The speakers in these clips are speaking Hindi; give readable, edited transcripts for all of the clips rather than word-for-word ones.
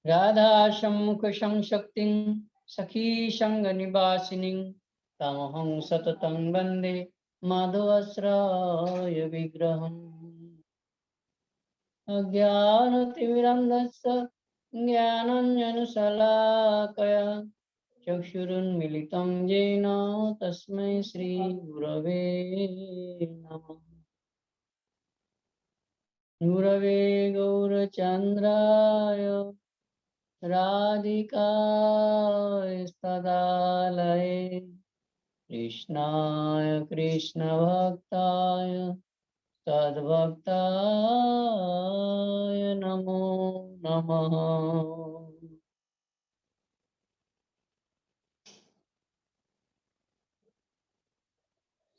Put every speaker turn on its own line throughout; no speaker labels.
राधा सम्मुख संशक्ति सखी संग निवासिनी तमहं सततं वन्दे माधवाश्रय विग्रहम् अज्ञानतिमिरन्धस्य ज्ञानाञ्जनशलाकया चक्षुरुन्मिलितं येन तस्मै श्रीगुरवे नमः। गुरवे गौरचन्द्राय राधिकाय तदालये कृष्णाय कृष्णभक्ताय तद्भक्ताय नमो नमः।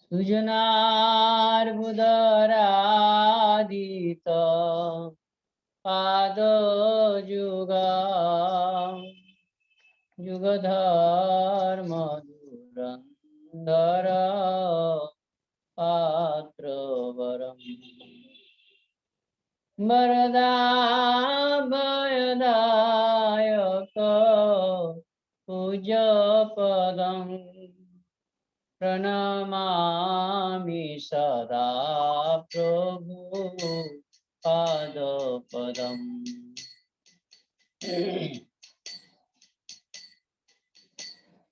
सुजनार्बुदरादित पादयुगा युगधर्म धुरन्धर पात्रवरम् वरदा भयदायक पूज्यपदम् प्रणमामि सदा प्रभु पादपदम्।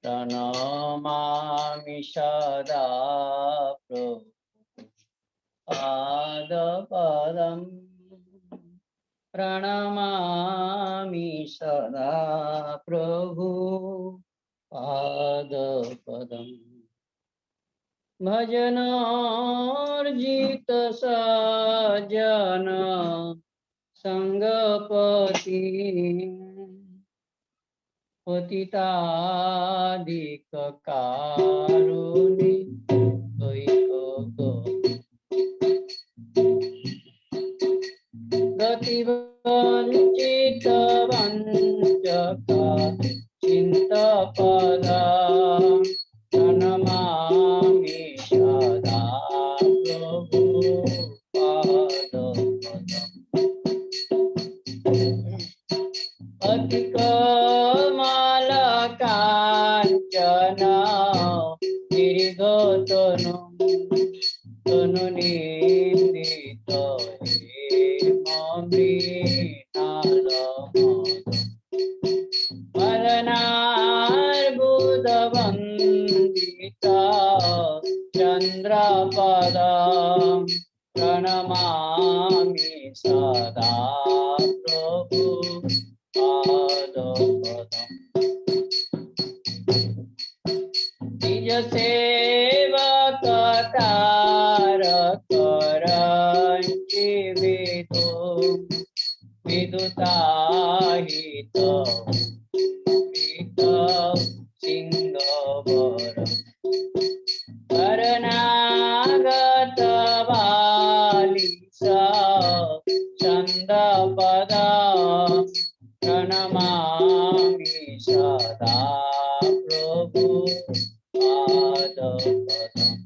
प्रणमामि सदा प्रभु पादपदम्। प्रणमामि सदा प्रभु पादपदम्। भजनार्जित सज्जन संगपति पतितादिक कारुणि गतिवंचित वंचक चिंतपदा प्रणमामि सदा प्रभु पादपदम्। अतिकमलकाञ्चन गिरिधोतनु तनुनिन्दित मदनार्बुदवन्दित चन्द्रपदा प्रणमामि सदा प्रभु पादपदम्। निज सेवक तारक विदुताहित सिंहवर शरणागत बालिसा चंदपदा प्रणमामि सदा प्रभु पादपदम्।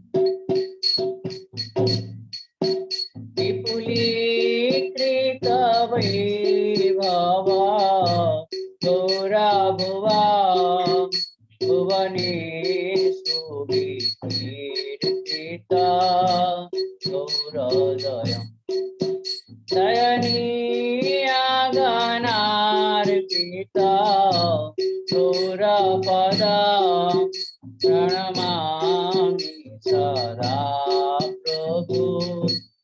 विपुलीकृत वैभव गौरभुवा भुवनेषु विकीर्तिता गौरोदयम्। दयनीयागनार्पिता गौरपदा प्रणमामि सदा प्रभु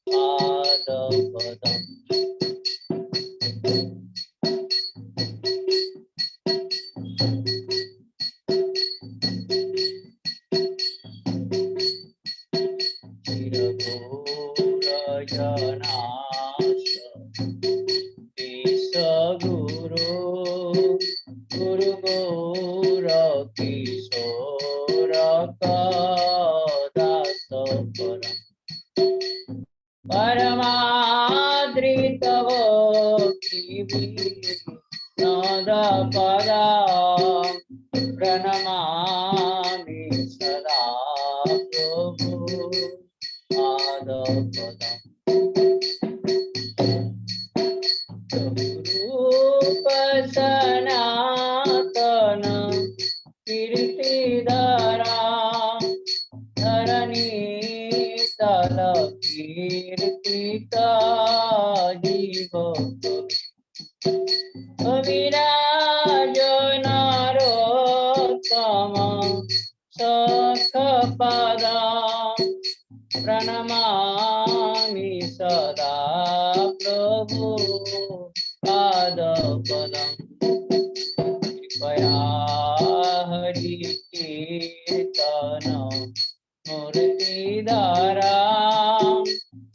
पादपदम्। चिरघोरजनाश ईशगुरो गुरु गौरकिशोर दास परम्। परमादृत नदपदा प्रणमामि सदा प्रभु सखपदं प्रणमामि सदा प्रभु पादपदं कृपया हरि कीर्तन मूर्तिधारा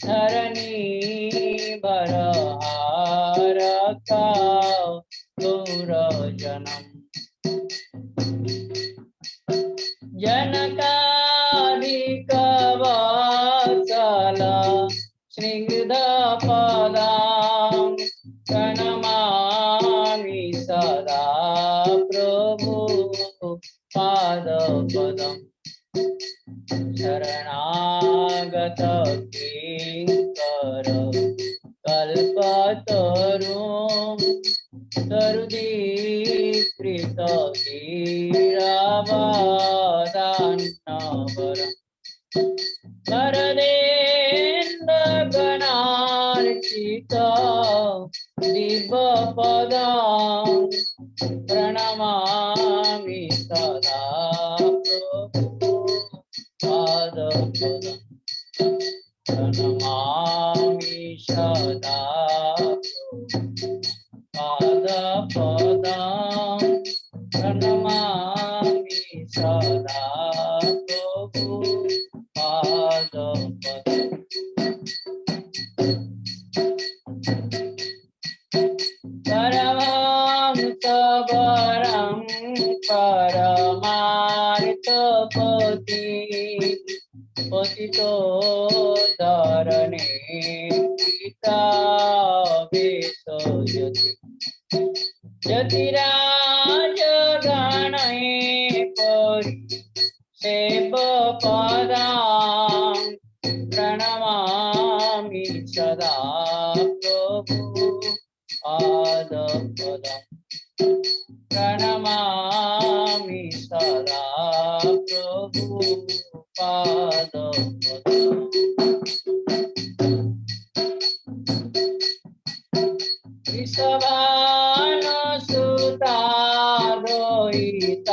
धरणी बरहारका गौरजनम् जनकादिकवत्सल स्निग्धपदां प्रणमामि सदा प्रभु पादपदम् शरणागत किङ्कर कल्पतरुं तरुदीप्रित वीरावदान्नवरम् वरदेन्द्रगणार्चित दिव्यपदं प्रणमामि सदा प्रभु पादपदम् प्रणमामि सदा पादपदं प्रणमामि सदा प्रभु पादपदम् परमहंसवरं परमार्थपति पतितो धरणे पिता विसर्जति यतिराजगणै परिसेवपदां प्रणमामि सदा प्रभु पादपदम् प्रणमामि सदा प्रभु पादपदम् वृषभानुसुता रोहितानुचरां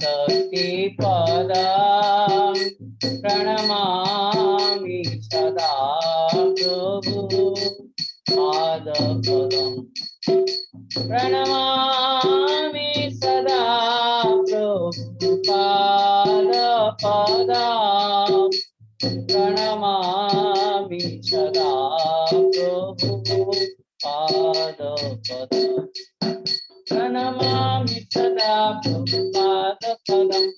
शक्तिपदां प्रणमामि सदा प्रभु पादपदम् प्रणमामि सदा प्रभु पादपदम् प्रणमामि सदा प्रभु पादपदम् प्रणमामि सदा प्रभु पादपदम्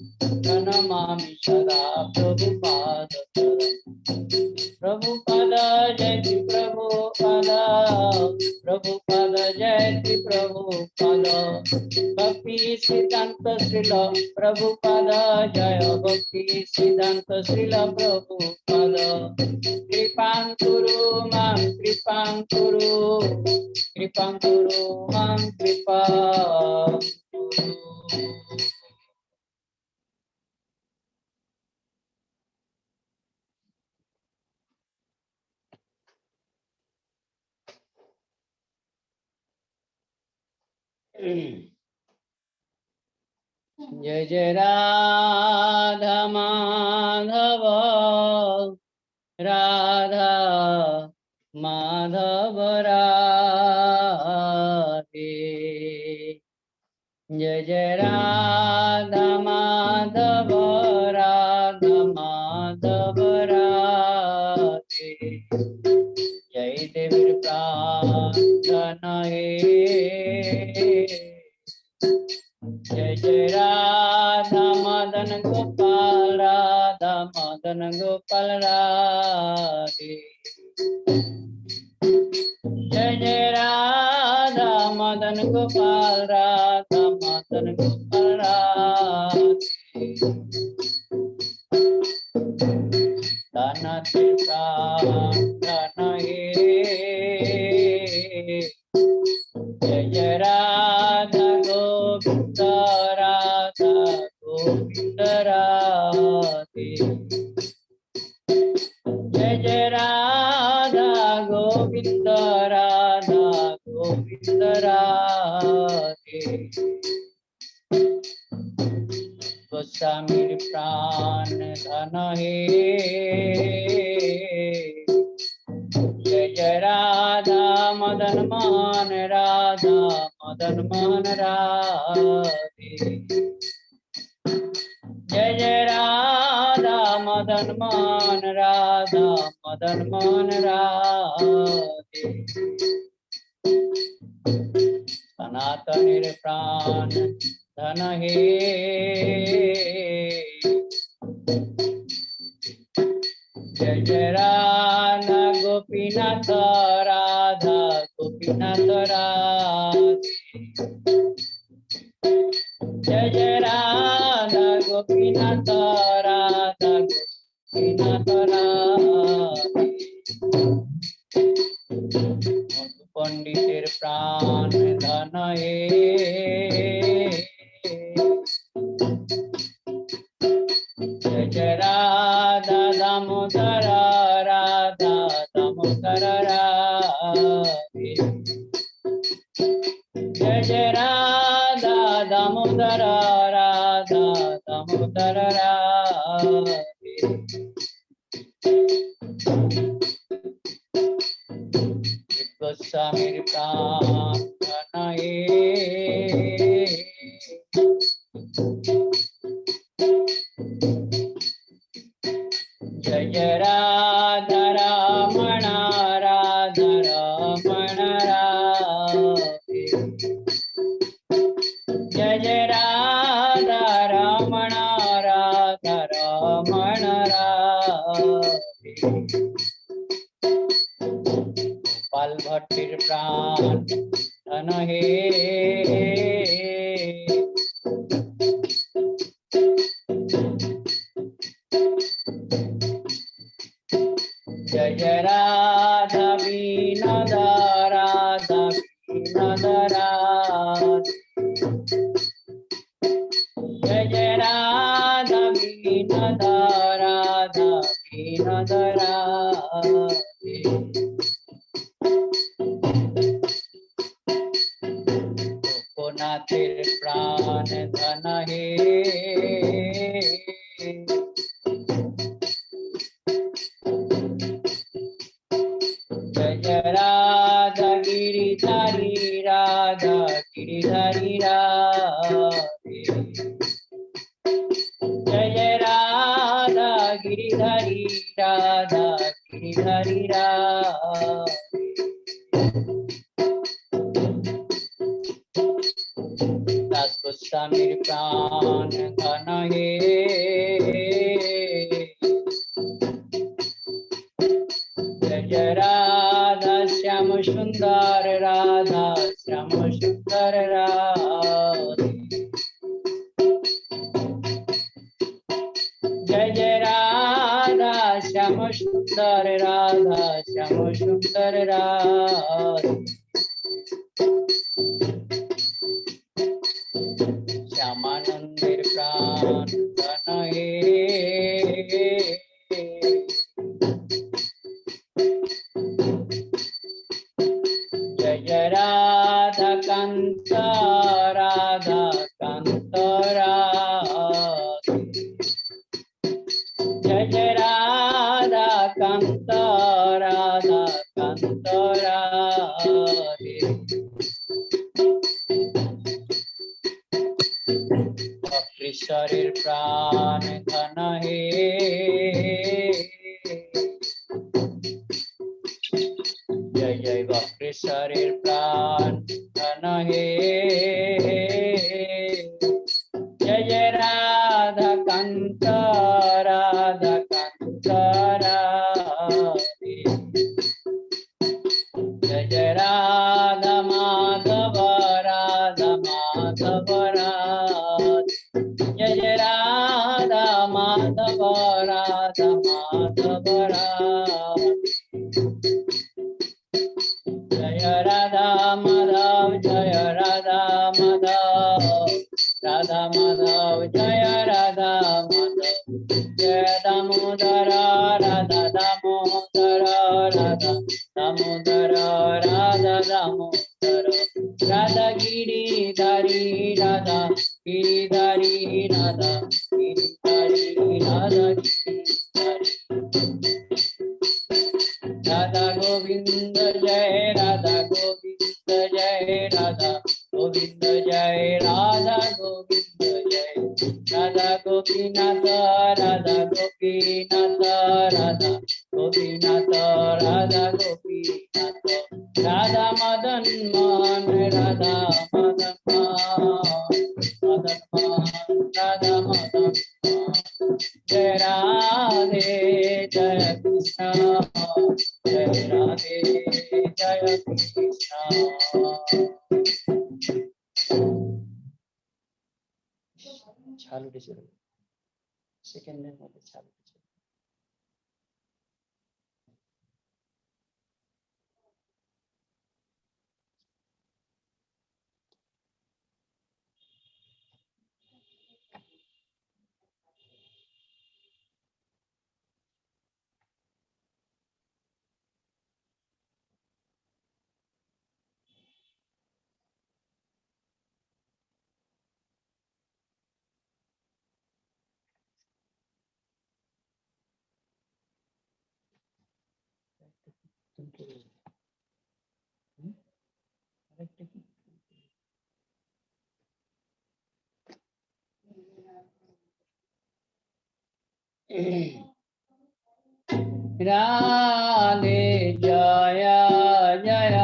प्रणमामि सदा प्रभु पादपदम् प्रभुपद जयति प्रभुपद प्रभुपद जयति प्रभुपद भक्ति सिद्धांत श्रील प्रभुपद जय भक्ति सिद्धांत श्रील प्रभुपद कृपां कुरु मां कृपां कुरु मां कृपा जय जय राधा माधव राधा माधव राधे जय जय राधा माधव राधा माधव राधे जय देवी प्रार्थना जय जय राधा मदन गोपाल राधे जय जय राधा मदन गोपाल राधे धन जय जय राधा गोविंद गोस्वामी प्राण धन हे जय जय राधा मदन मोहन राधा मदन मोहन राधे जय जय राधा मदन मोहन राधा मदन मोहन राधे सनातन प्राण धन हे जय जय राधा गोपीनाथ राधा गोपीनाथ राधे जय जय राधा गोपीनाथ राधा गोपीनाथ राधे पंडितेर प्राण धन हे जय जय राधा दामोदर राधा दामोदर राधे जय जय राधा दामोदर राधा दामोदर राधे गोस्वामी प्राण धन हे जय जय राधा रमण राधा रमण राधे जय जय राधा रमण राधा रमण राधे गोपाल भट्टिर प्राण धन हे जय जय राधा विनोद राधा विनोद राधे जय जय राधा विनोद राधा विनोद राधे गोपनाथेर प्राण धन हे जय जय राधा गिरिधारी राधा गिरिधारी राधे जय जय राधा गिरिधारी राधा गिरिधारी राधे दास गोस्वामी प्राण धन हे जय जय राधा श्याम सुंदर राधा श्याम सुंदर राधे जय जय राधा श्याम सुंदर राधा श्याम सुंदर राधे श्यामानंदेर प्राण धन हे जय जय राधा कांत राधा कांत राधे जय जय राधा कांत राधा कांत राधे शरीर प्राण धन हे जय जय भक्ति शरीर प्राण धन हे जय जय राधा कांत राधा कांत राधे जय जय राधा माधव राधा माधव राधे जय जय राधा माधव राधा माधव राधे जय राधा माधव जय राधा माधव राधा माधव जय राधा माधव जय दामोदर राधा दामोदर राधा दामोदर राधा दामोदर राधा गिरिधारी राधा गिरिधारी राधा राधा गोपीनाथ राधा गोपीनाथ राधा गोपीनाथ राधा गोपीनाथ राधा मदन मोहन राधा मदन मोहन राधा मदन जय राधे जय कृष्ण जय राधे जय कृष्ण चालू डिजिटल सेकंड में चालू राधे जय जय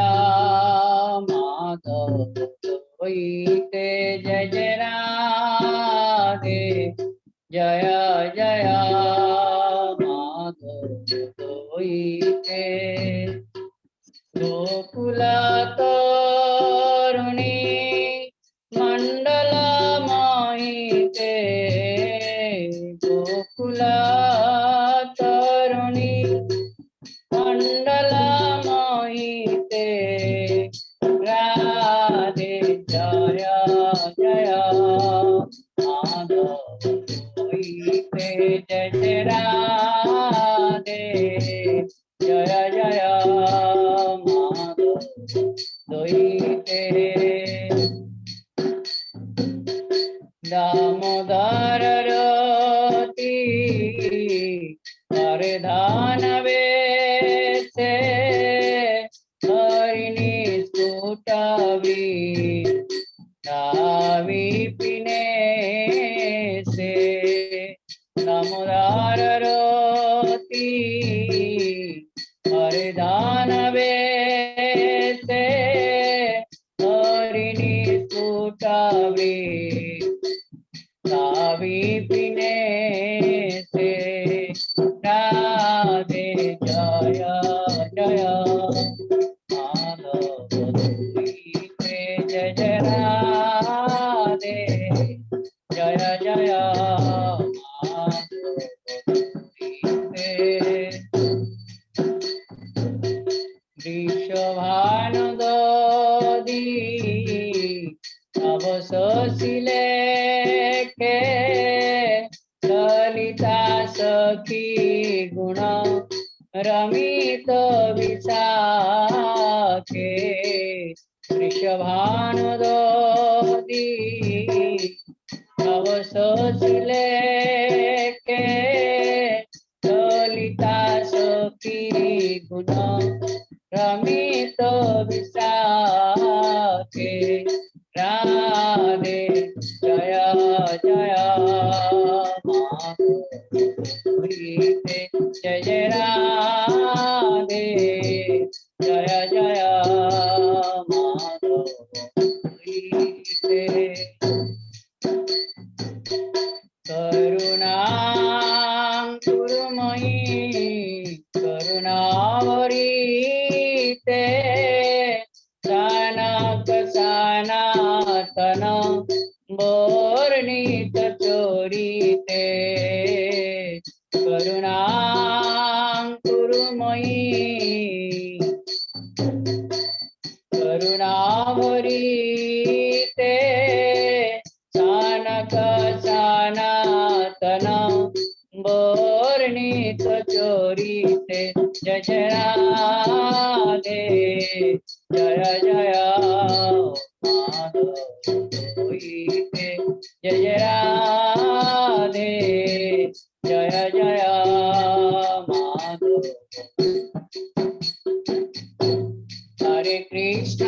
माधव होइते जय जय राधे जय जय माधव होइते गोकुल तरुणी मंडल मोहिते गोकुल तरुणी मंडल मोहिते राधे जय जय माधव होइते जय जय राधे जय जय माधव होइते दामोदर रति वरदान वेसे हरिणी सुटवी विपिने से दामोदर रति वरदान वेसे हरिणी सुटवी विपिने से राधे जय जय माधव होइते जय जय राधे जय जय माधव होइते वृषभानुदोदी अवसोसिले के ललिता सखी गुण रमित विशाखे वृषभानुदोदी अवसोसिले के ललिता सखी गुण रमित विशाखे राधे जय जय माधव होइते जय जय राधे जय जय माधव होइते करुणांकुरमयी करुणावरीते सनक सनातन बोर्णित चोरीते करुणांकुरमयी करुणावरीते सनक सनातन बोर्णित चोरीते जय जय राधे जय जय माधव होइते जय जय राधे जय जय माधव हरे कृष्ण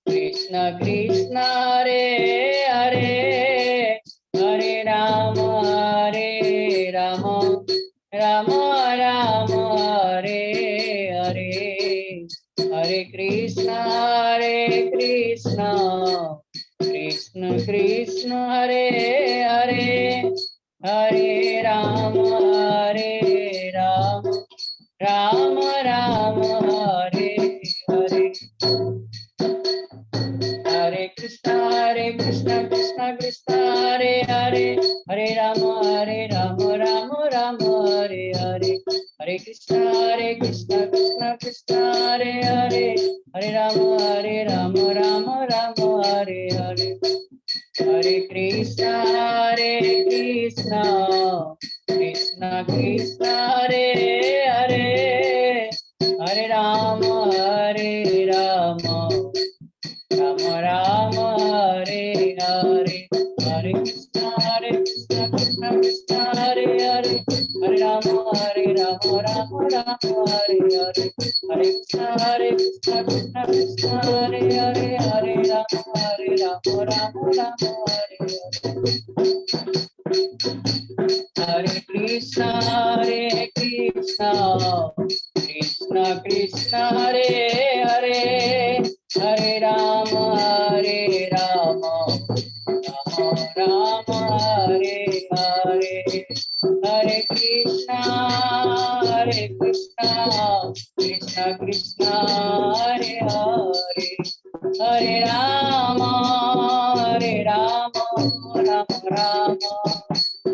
कृष्ण कृष्ण हरे हरे कृष्ण हरे हरे हरे राम राम राम हरे हरे हरे कृष्ण कृष्ण कृष्ण हरे हरे हरे राम राम राम हरे हरे हरे कृष्ण कृष्ण कृष्ण हरे हरे हरे राम राम राम हरे हरे हरे कृष्ण कृष्ण कृष्ण हरे हरे हरे राम राम राम हरे हरे हरे कृष्ण कृष्ण कृष्ण हरे हरे हरे राम राम राम हरे हरे हरे कृष्ण कृष्ण कृष्ण हरे हरे हरे राम राम राम हरे हरे हरे कृष्ण कृष्ण कृष्ण हरे हरे हरे राम राम राम हरे हरे हरे कृष्ण कृष्ण कृष्ण हरे हरे हरे राम राम राम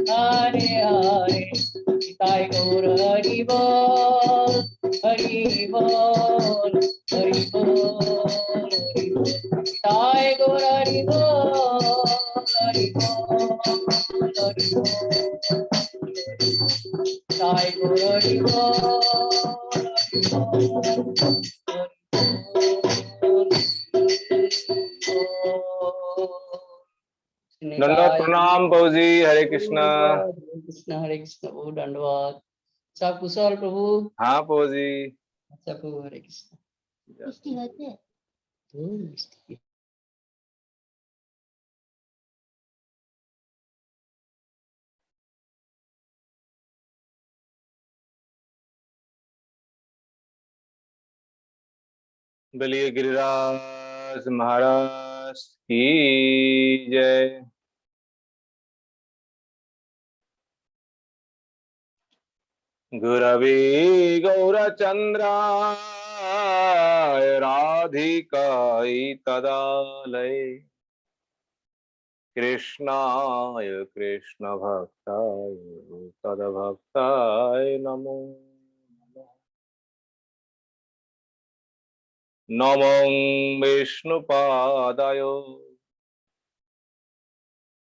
हरे हरे ताई गौर हरि बोल हरि बोल हरि बोल हरि बोल ताई गौर हरि बोल हरि बोल हरि बोल ताई गौर हरि बोल हरि बोल
दंडवत प्रणाम प्रभुजी। हरे कृष्णा।
हरे कृष्ण प्रभु दंडवत। सब कुशल प्रभु?
हाँ प्रभुजी।
अच्छा प्रभु हरे कृष्ण।
बलिए गिरिराज महाराज की जय। गुरवे गौरचंद्राय राधिकाय तदालय कृष्णाय कृष्ण भक्ताय तदभक्ताय नमो नमो विष्णुपादाय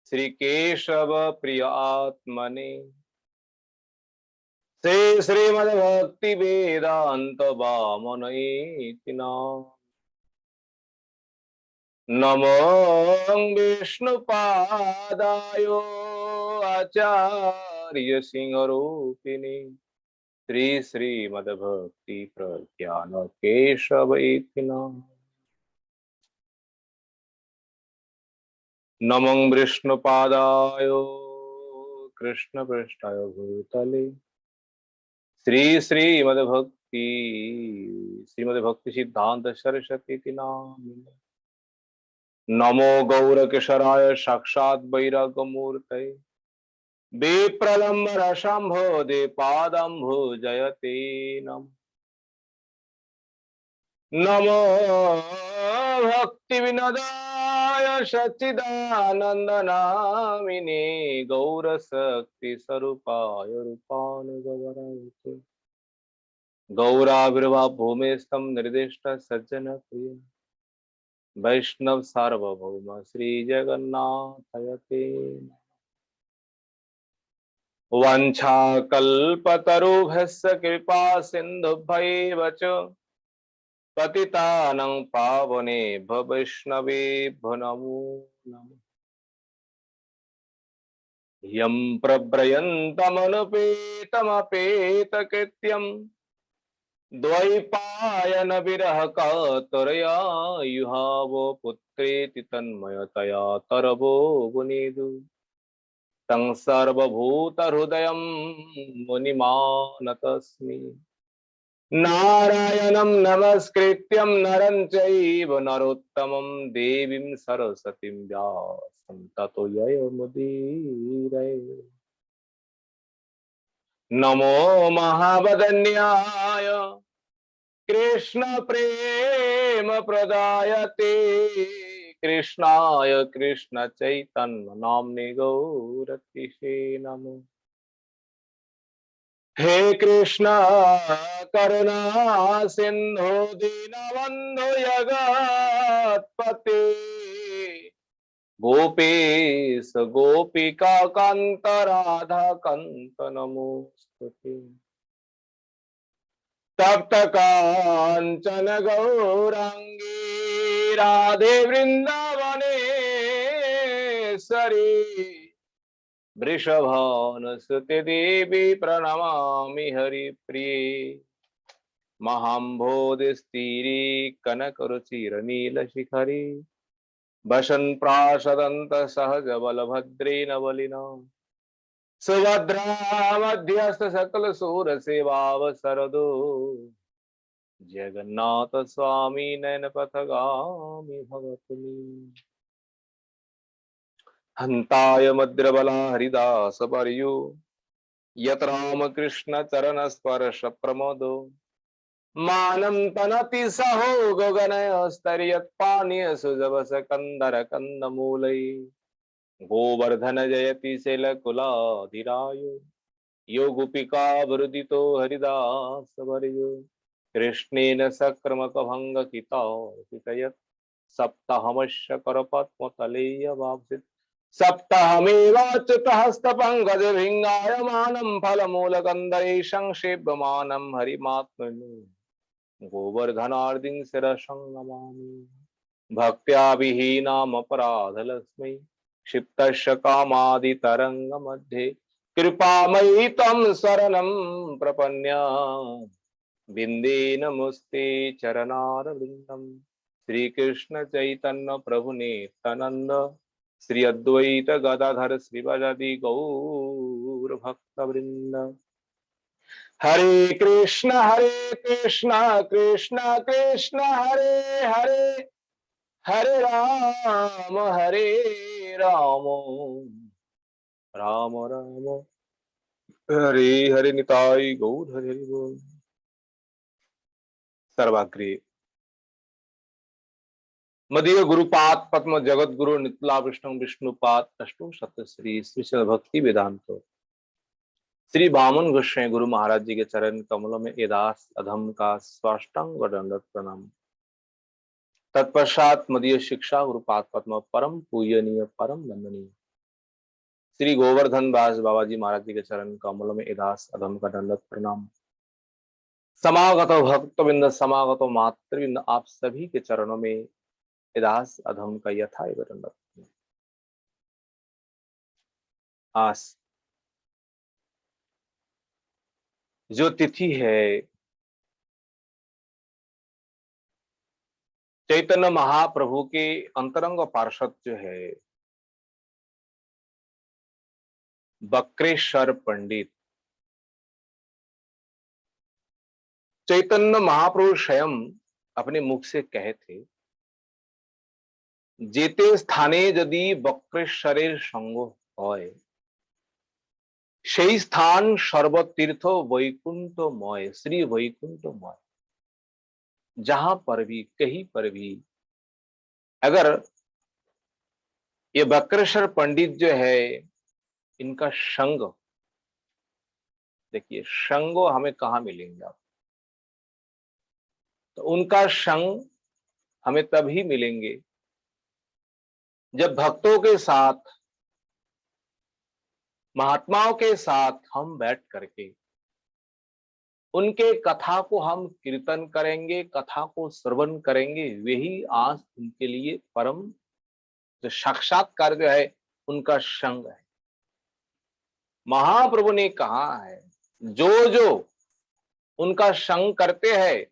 श्रीकेशव प्रिय आत्मने श्री श्रीमद्भक्ति वेदांत वामनयेति नमो विष्णुपादाय आचार्य सिंहरूपिणे श्री श्रीमद्भक्ति प्रज्ञान केशवैति नमो विष्णुपादाय कृष्ण पृष्ठाय भूतले श्रीमद्भक्ति सिद्धांत सरस्वती नामिने नमो गौरकिशोराय साक्षात् वैराग्यमूर्तये विप्रलम्बर शंभोदे पादम्भुजयते नमो भक्ति विनोदाय सच्चिदानन्दनामिने गौरशक्ति स्वरूपाय रूपानुगवरते गौराविर्भाव भूमिस्थं निर्दिष्ट सज्जन प्रिय वैष्णव सार्वभौम श्री जगन्नाथयते वंशाकल्पतरुभ्यश्च कृपा सिन्धुभ्यैव च पतितानं पावनेभ्यो वैष्णवेभ्यो नमो नमः। यं प्रव्रजन्तमनुपेतमपेतकृत्यं द्वैपायन विरह कातरया युहावो पुत्रेति तन्मयतया तरवो गुणेदु तं सर्वभूतहृदयं मुनिमानतस्मि नारायणं नमस्कृत्यं नरं चैव नरोत्तमं देवीं सरस्वतीं व्यासं ततो जयमुदीरये। नमो महावदन्याय कृष्ण प्रेम प्रदायते कृष्णाय कृष्ण चैतन्य नाम्ने गौरतिषे नमो। हे कृष्ण करुणा सिंधु दीनबंधु जगत्पते गोपेश गोपिका कांत राधा कांत नमोस्तुते। तप्त कांचन गौरांगी राधे वृंदावनेश्वरी वृषभानुसुते देवी प्रणमामि हरिप्रिये। महाम्भोधिस्थिरे कनकरुचिरनीलशिखरे वसन् प्रासदन्त सहज बलभद्रेण बलिना सुभद्रा मध्यस्थ सकल सूर सेवावसरदो जगन्नाथ स्वामी नयन पथगामी भवतु मे। हन्ताय मद्रबला हरिदास वर्यो यत रामकृष्ण चरण स्पर्श प्रमोदो मानं तनति सहो गगनय स्तर्यत्पानीय सुजवस कंदर कंदमूलै गोवर्धन जयति शैलकुलाधिराय यो गोपिका वृदितो हरिदास वर्यो कृष्णेन सक्रमकभङ्गकितार्पितयत् सप्ताहमस्य करपद्मतलेयवाप्सित् सप्ताहमेवाच्युतहस्तपङ्कजभिङ्गायमानं फलमूलकन्दरे संसेव्यमानं हरिमात्मनो गोवर्धनार्दिं शिरसं नमामि। भक्त्या विहीनामपराधलक्ष्मी क्षिप्तस्य कामादितरङ्गमध्ये कृपामयि त्वं शरणं प्रपन्या बिन्दे नमस्ते चरणारविन्दम्। श्री कृष्ण चैतन्य प्रभु नित्यानंद श्री अद्वैत गदाधर श्रीवासादि गौर भक्त वृंद। हरे कृष्ण कृष्ण कृष्ण हरे हरे हरे राम राम राम हरे हरे निताई गौर हरे बोल। सर्वाग्रे मदीय गुरुपाद पद्म जगत गुरु नितला विष्णु विष्णुपाद अष्टो सत्य श्री श्री भक्ति वेदांत श्री बामन गोस्वामी गुरु महाराज जी के चरण कमलों में एदास अधम का स्वाष्टांग दंडवत प्रणाम। तत्पश्चात मदीय शिक्षा गुरुपाद पद्म परम पूजनीय परम वंदनीय श्री गोवर्धन दास बाबा जी महाराज जी के चरण कमलों में एदास अधम का दंडवत प्रणाम। समागत भक्तबिंद समागत मातृबिंद आप सभी के चरणों में इदास अधम का यथा दंडवत। आज जो तिथि है चैतन्य महाप्रभु के अंतरंग पार्षद जो है बक्रेश्वर पंडित चैतन्य महाप्रभु स्वयं अपने मुख से कहे थे जेते स्थाने यदि बक्रेश्वरेर संग होय সেই स्थान सर्वतीर्थ वैकुंठमय श्री वैकुंठमय। जहां पर भी कहीं पर भी अगर ये बक्रेश्वर पंडित जो है इनका संग, देखिए संग हमें कहाँ मिलेंगे आप, तो उनका संग हमें तभी मिलेंगे जब भक्तों के साथ महात्माओं के साथ हम बैठ करके उनके कथा को हम कीर्तन करेंगे, कथा को श्रवण करेंगे। वही आज उनके लिए परम जो साक्षात्कार जो है उनका संग है। महाप्रभु ने कहा है जो जो उनका संग करते हैं,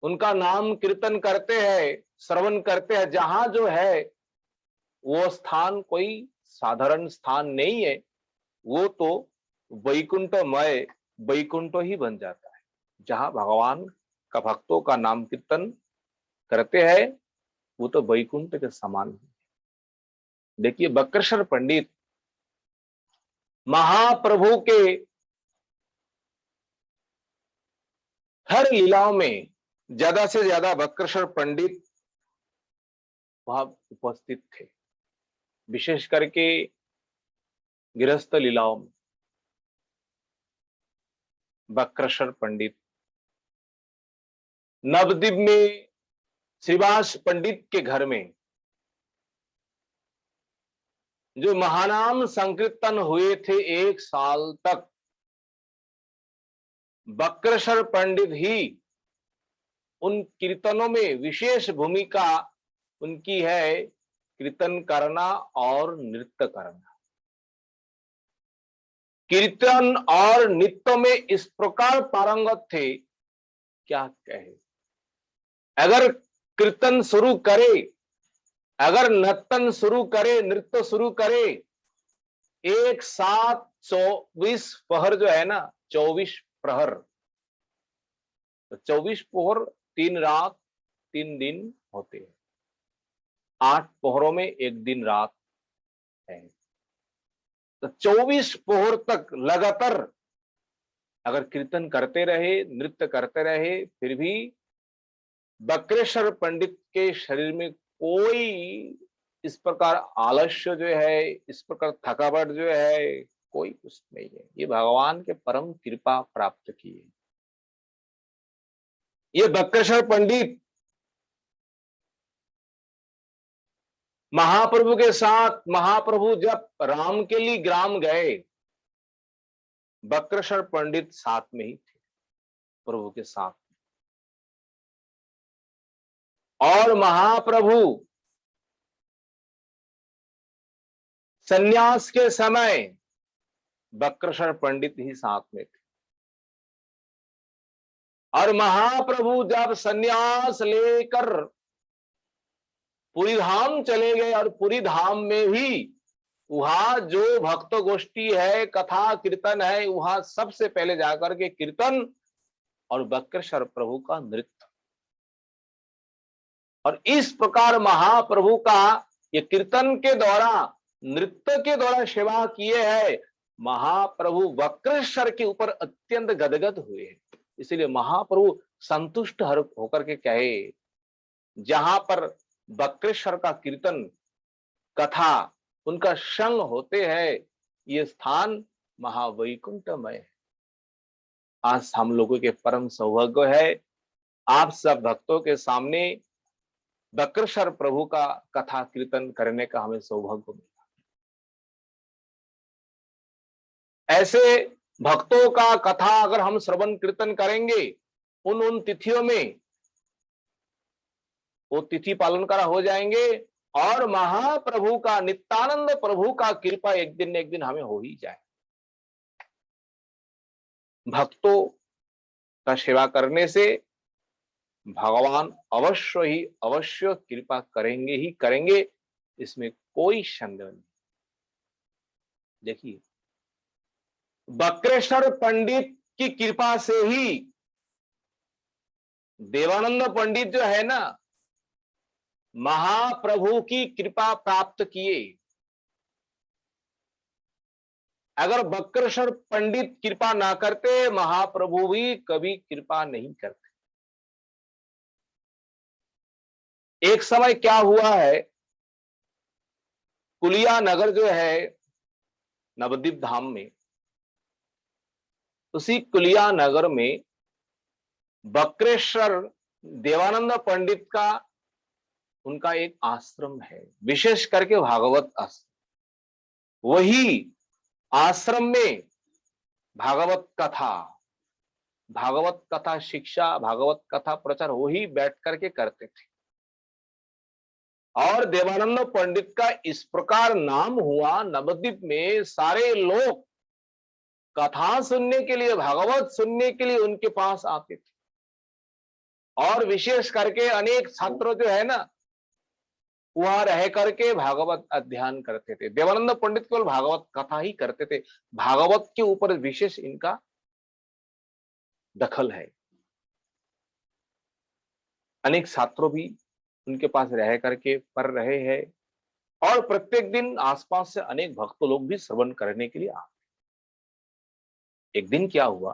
उनका नाम कीर्तन करते हैं, श्रवण करते हैं, जहां जो है वो स्थान कोई साधारण स्थान नहीं है, वो तो वैकुंठमय वैकुंठ ही बन जाता है। जहां भगवान का भक्तों का नाम कीर्तन करते हैं वो तो वैकुंठ के समान है। देखिए बक्रेश्वर पंडित महाप्रभु के हर लीलाओं में ज्यादा से ज्यादा बक्रेश्वर पंडित वहां उपस्थित थे, विशेष करके गृहस्थ लीलाओं में बक्रेश्वर पंडित। नवद्वीप में श्रीवास पंडित के घर में जो महानाम संकीर्तन हुए थे 1 साल तक, बक्रेश्वर पंडित ही उन कीर्तनों में विशेष भूमिका उनकी है, कीर्तन करना और नृत्य करना। कीर्तन और नृत्य में इस प्रकार पारंगत थे, क्या कहे। अगर कीर्तन शुरू करे, अगर नर्तन शुरू करे, नृत्य शुरू करे, एक साथ 24 पहर जो है ना, 24 प्रहर, तो 24 पहर 3 रात 3 दिन होते हैं। 8 पहरों में 1 दिन रात है, तो 24 पहर तक लगातार अगर कीर्तन करते रहे, नृत्य करते रहे, फिर भी बक्रेश्वर पंडित के शरीर में कोई इस प्रकार आलस्य जो है, इस प्रकार थकावट जो है, कोई कुछ नहीं है। ये भगवान के परम कृपा प्राप्त की है। ये बक्रेश्वर पंडित महाप्रभु के साथ, महाप्रभु जब राम के लिए ग्राम गए, बक्रेश्वर पंडित साथ में ही थे, प्रभु के साथ। और महाप्रभु सन्यास के समय बक्रेश्वर पंडित ही साथ में थे। और महाप्रभु जब सन्यास लेकर पुरी धाम चले गए, और पुरी धाम में भी वहां जो भक्त गोष्ठी है, कथा कीर्तन है, वहां सबसे पहले जाकर के कीर्तन और बक्रेश्वर प्रभु का नृत्य। और इस प्रकार महाप्रभु का ये कीर्तन के द्वारा, नृत्य के द्वारा सेवा किए हैं। महाप्रभु बक्रेश्वर के ऊपर अत्यंत गदगद हुए हैं। इसलिए महाप्रभु संतुष्ट होकर के कहे, जहां पर बक्रेश्वर का कीर्तन, कथा, उनका संग होते हैं, ये स्थान महावैकुंठमय है। आज हम लोगों के परम सौभाग्य है, आप सब भक्तों के सामने बक्रेश्वर प्रभु का कथा कीर्तन करने का हमें सौभाग्य मिला। ऐसे भक्तों का कथा अगर हम श्रवण कीर्तन करेंगे, उन तिथियों में वो तिथि पालन करा हो जाएंगे, और महाप्रभु का, नित्यानंद प्रभु का कृपा एक दिन हमें हो ही जाए। भक्तों का सेवा करने से भगवान अवश्य कृपा करेंगे ही करेंगे, इसमें कोई संदेह नहीं। देखिए बक्रेश्वर पंडित की कृपा से ही देवानंद पंडित जो है ना, महाप्रभु की कृपा प्राप्त किए। अगर बक्रेश्वर पंडित कृपा ना करते, महाप्रभु भी कभी कृपा नहीं करते। एक समय क्या हुआ है, कुलिया नगर जो है नवद्वीप धाम में, उसी कुलिया नगर में बक्रेश्वर देवानंद पंडित का, उनका एक आश्रम है, विशेष करके भागवत आश्रम। वही आश्रम में भागवत कथा शिक्षा, भागवत कथा प्रचार वही बैठ करके करते थे। और देवानंद पंडित का इस प्रकार नाम हुआ नवद्वीप में, सारे लोग कथा सुनने के लिए, भागवत सुनने के लिए उनके पास आते थे। और विशेष करके अनेक छात्र जो है ना, वहां रह करके भागवत अध्ययन करते थे। देवानंद पंडित केवल भागवत कथा ही करते थे, भागवत के ऊपर विशेष इनका दखल है। अनेक छात्रों भी उनके पास रह करके पढ़ रहे हैं और प्रत्येक दिन आसपास से अनेक भक्त लोग भी श्रवण करने के लिए आते। एक दिन क्या हुआ,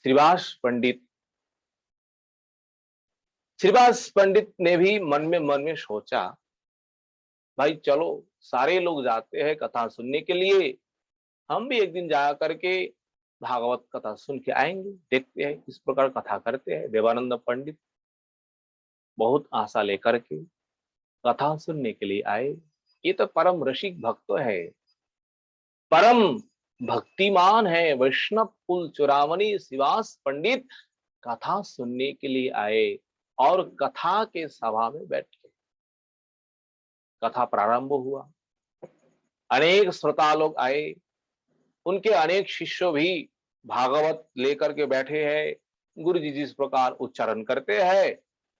श्रीवास पंडित ने भी मन में सोचा, भाई चलो सारे लोग जाते हैं कथा सुनने के लिए, हम भी एक दिन जा करके भागवत कथा सुन के आएंगे, देखते हैं किस प्रकार कथा करते हैं। देवानंद पंडित बहुत आशा लेकर के कथा सुनने के लिए आए। ये तो परम रसिक भक्त है, परम भक्तिमान है, वैष्णव कुल चुरामणि श्रीवास पंडित कथा सुनने के लिए आए और कथा के सभा में बैठ गए। कथा प्रारंभ हुआ, अनेक श्रोता लोग आए, उनके अनेक शिष्य भी भागवत लेकर के बैठे हैं। गुरु जी जिस प्रकार उच्चारण करते हैं,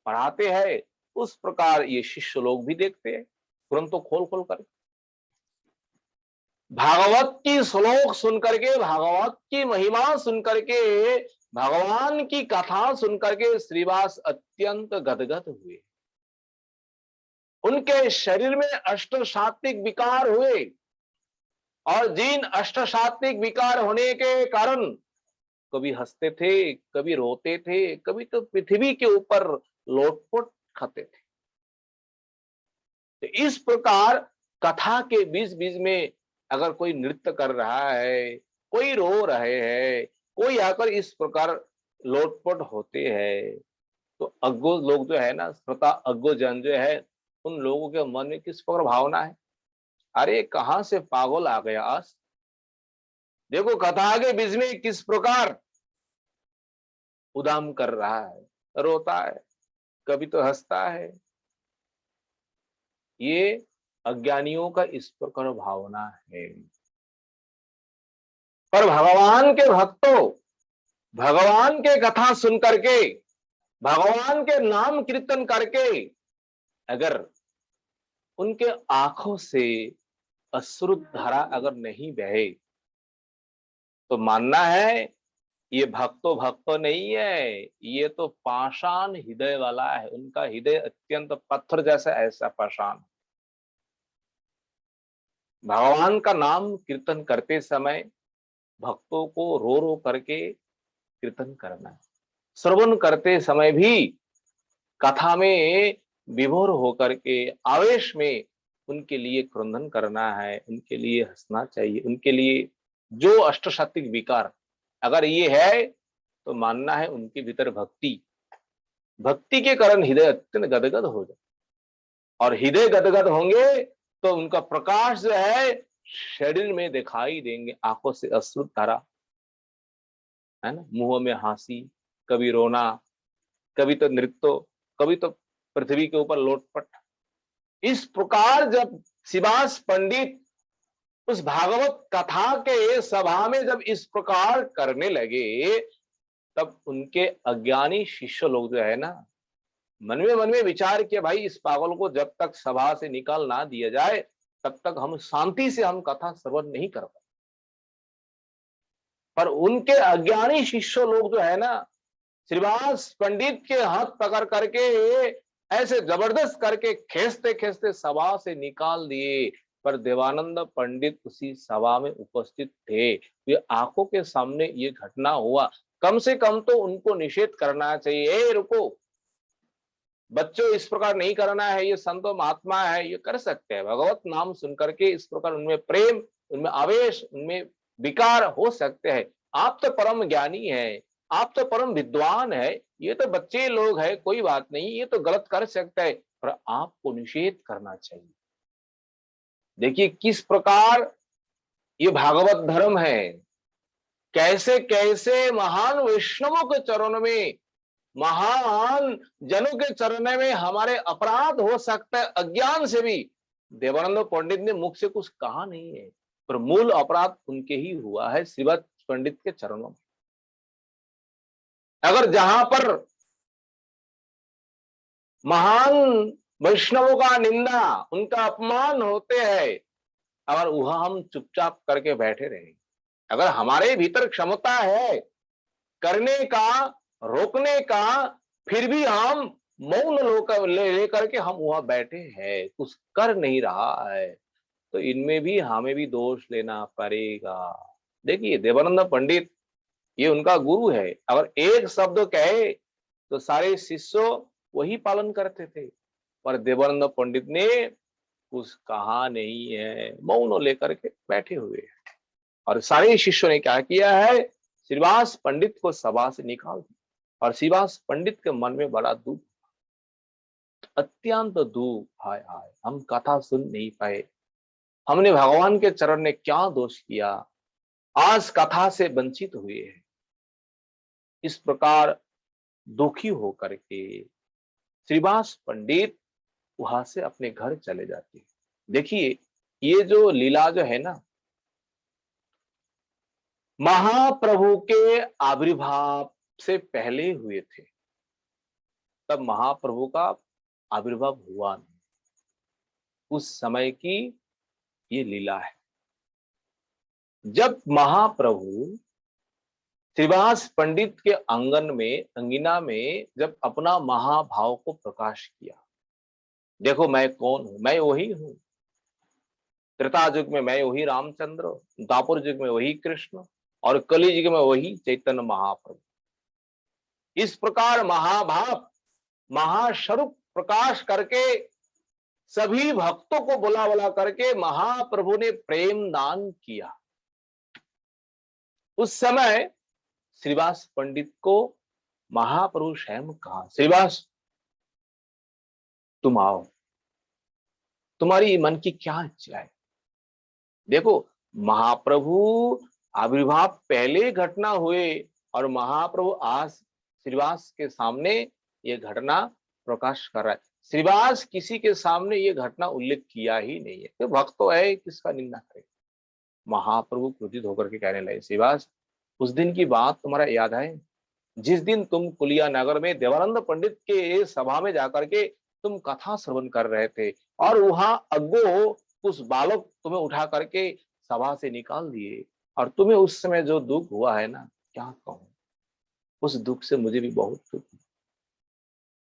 पढ़ाते हैं, उस प्रकार ये शिष्य लोग भी देखते हैं, तुरंत खोल कर भागवत की श्लोक सुन करके, भागवत की महिमा सुन करके, भगवान की कथा सुन करके श्रीवास अत्यंत गदगद हुए। उनके शरीर में अष्ट सात्विक विकार हुए और जिन अष्ट सात्विक विकार होने के कारण कभी हंसते थे, कभी रोते थे, कभी तो पृथ्वी के ऊपर लोटपोट खाते थे। तो इस प्रकार कथा के बीच बीच में अगर कोई नृत्य कर रहा है, कोई रो रहे हैं, कोई आकर इस प्रकार लोटपोट होते हैं, तो अज्ञो लोग जो है ना, श्रोता अज्ञो जन जो है, उन लोगों के मन में किस प्रकार भावना है, अरे कहां से पागल आ गया आज, देखो कथा के बीच में किस प्रकार उदाम कर रहा है, रोता है, कभी तो हंसता है। ये अज्ञानियों का इस प्रकार भावना है। पर भगवान के भक्तों, भगवान के कथा सुन करके, भगवान के नाम कीर्तन करके अगर उनके आंखों से अश्रु धारा अगर नहीं बहे, तो मानना है ये भक्तो नहीं है, ये तो पाषाण हृदय वाला है। उनका हृदय अत्यंत पत्थर जैसा, ऐसा पाषाण। भगवान का नाम कीर्तन करते समय भक्तों को रो रो करके कीर्तन करना है। श्रवण करते समय भी कथा में विभोर होकर के आवेश में उनके लिए क्रंदन करना है, उनके लिए हंसना चाहिए। उनके लिए जो अष्टसात्विक विकार अगर ये है, तो मानना है उनके भीतर भक्ति के कारण हृदय अत्यंत गदगद हो जाए, और हृदय गदगद होंगे तो उनका प्रकाश जो है शरीर में दिखाई देंगे। आंखों से अश्रु धारा है ना, मुंह में हंसी, कभी रोना, कभी तो नृत्य, कभी तो पृथ्वी के ऊपर लोटपट। इस प्रकार जब श्रीवास पंडित उस भागवत कथा के सभा में जब इस प्रकार करने लगे, तब उनके अज्ञानी शिष्य लोग जो है ना, मन में विचार किया, भाई इस पागल को जब तक सभा से निकाल ना दिया जाए, तब तक हम शांति से हम कथा श्रवण नहीं कर पाए। पर उनके अज्ञानी शिष्य लोग जो है ना, श्रीवास पंडित के हाथ पकड़ करके ऐसे जबरदस्त करके खींचते खींचते सभा से निकाल दिए। पर देवानंद पंडित उसी सभा में उपस्थित थे। ये आंखों के सामने ये घटना हुआ, कम से कम तो उनको निषेध करना चाहिए, रुको बच्चों इस प्रकार नहीं करना है, ये संतो महात्मा है, ये कर सकते हैं। भगवत नाम सुन करके इस प्रकार उनमें प्रेम, उनमें आवेश, उनमें विकार हो सकते हैं। आप तो परम ज्ञानी है, आप तो परम विद्वान है, ये तो बच्चे लोग हैं, कोई बात नहीं, ये तो गलत कर सकते हैं, पर आपको निषेध करना चाहिए। देखिए किस प्रकार ये भागवत धर्म है, कैसे कैसे महान वैष्णवों के चरणों में, महान जनों के चरण में हमारे अपराध हो सकता है, अज्ञान से भी। देवानंद पंडित ने मुख से कुछ कहा नहीं है, पर मूल अपराध उनके ही हुआ है, श्रीवास पंडित के चरणों में। अगर जहां पर महान वैष्णवों का निंदा, उनका अपमान होते हैं, अगर वह हम चुपचाप करके बैठे रहे, अगर हमारे भीतर क्षमता है करने का, रोकने का, फिर भी हम मौन लेकर के हम वहां बैठे हैं, कुछ कर नहीं रहा है, तो इनमें भी हमें भी दोष लेना पड़ेगा। देखिए देवानंद पंडित, ये उनका गुरु है, अगर एक शब्द कहे तो सारे शिष्य वही पालन करते थे, पर देवानंद पंडित ने कुछ कहा नहीं है, मौन लेकर के बैठे हुए हैं। और सारे शिष्यों ने क्या किया है, श्रीवास पंडित को सभा से निकाल दिया। और श्रीवास पंडित के मन में बड़ा दुख, अत्यंत दुख, हाय हाय हम कथा सुन नहीं पाए, हमने भगवान के चरण ने क्या दोष किया, आज कथा से वंचित हुए हैं। इस प्रकार दुखी होकर के श्रीवास पंडित वहां से अपने घर चले जाते हैं। देखिए ये जो लीला जो है ना, महाप्रभु के आविर्भाव से पहले हुए थे, तब महाप्रभु का आविर्भाव हुआ नहीं, उस समय की ये लीला है। जब महाप्रभु श्रीवास पंडित के आंगन में, अंगिना में जब अपना महाभाव को प्रकाश किया, देखो मैं कौन हूं, मैं वही हूं, त्रेता युग में मैं वही रामचंद्र, द्वापर युग में वही कृष्ण, और कली युग में वही चैतन्य महाप्रभु। इस प्रकार महाभाव, महास्वरूप प्रकाश करके सभी भक्तों को बुला बुला करके महाप्रभु ने प्रेम दान किया। उस समय श्रीवास पंडित को महाप्रभु स्वयं कहा, श्रीवास तुम आओ, तुम्हारी मन की क्या इच्छा है। देखो महाप्रभु आविर्भाव पहले घटना हुए और महाप्रभु आज श्रीवास के सामने ये घटना प्रकाश कर रहा है। श्रीवास किसी के सामने ये घटना उल्लेख किया ही नहीं है, तो भक्त तो है, किसका निंदा करे। महाप्रभु क्रोधित होकर के कहने लगे, श्रीवास उस दिन की बात तुम्हारा याद है, जिस दिन तुम कुलिया नगर में देवानंद पंडित के सभा में जाकर के तुम कथा श्रवण कर रहे थे, और वहां अग्गो उस बालक तुम्हें उठा करके सभा से निकाल दिए, और तुम्हें उस समय जो दुख हुआ है ना, क्या कहूं, उस दुख से मुझे भी बहुत दुख।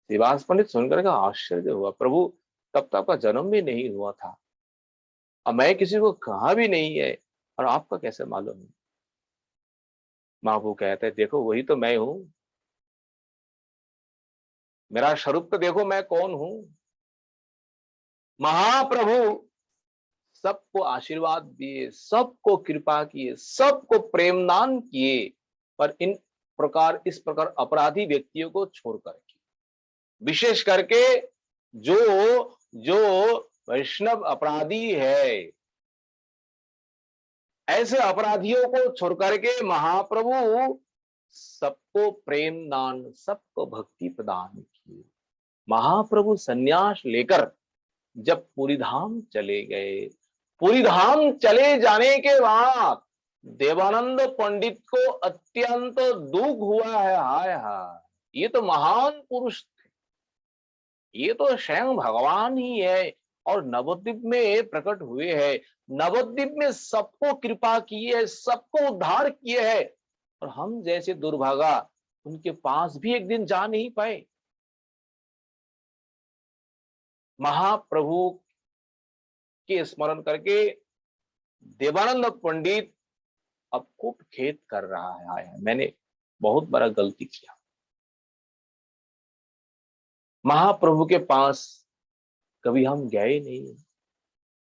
श्रीवास पंडित सुनकर का आश्चर्य हुआ, प्रभु तब तक आपका जन्म भी नहीं हुआ था, अब मैं किसी को कहा भी नहीं है, और आपका कैसे मालूम है। महाप्रभु कहते हैं, देखो वही तो मैं हूं, मेरा स्वरूप तो देखो मैं कौन हूं। महाप्रभु सबको आशीर्वाद दिए, सबको कृपा किए, सबको प्रेमदान किए, पर इस प्रकार अपराधी व्यक्तियों को छोड़ करके, विशेष करके जो जो वैष्णव अपराधी है, ऐसे अपराधियों को छोड़ करके महाप्रभु सबको प्रेम दान, सबको भक्ति प्रदान किए। महाप्रभु सन्यास लेकर जब पुरी धाम चले गए, पुरी धाम चले जाने के बाद देवानंद पंडित को अत्यंत दुख हुआ है, हाय हाय ये तो महान पुरुष थे, ये तो स्वयं भगवान ही है, और नवद्वीप में प्रकट हुए हैं, नवद्वीप में सबको कृपा की है, सबको उद्धार किए है, और हम जैसे दुर्भागा उनके पास भी एक दिन जा नहीं पाए। महाप्रभु के स्मरण करके देवानंद पंडित अब खूब खेद कर रहा है, आया मैंने बहुत बड़ा गलती किया, महाप्रभु के पास कभी हम गए नहीं,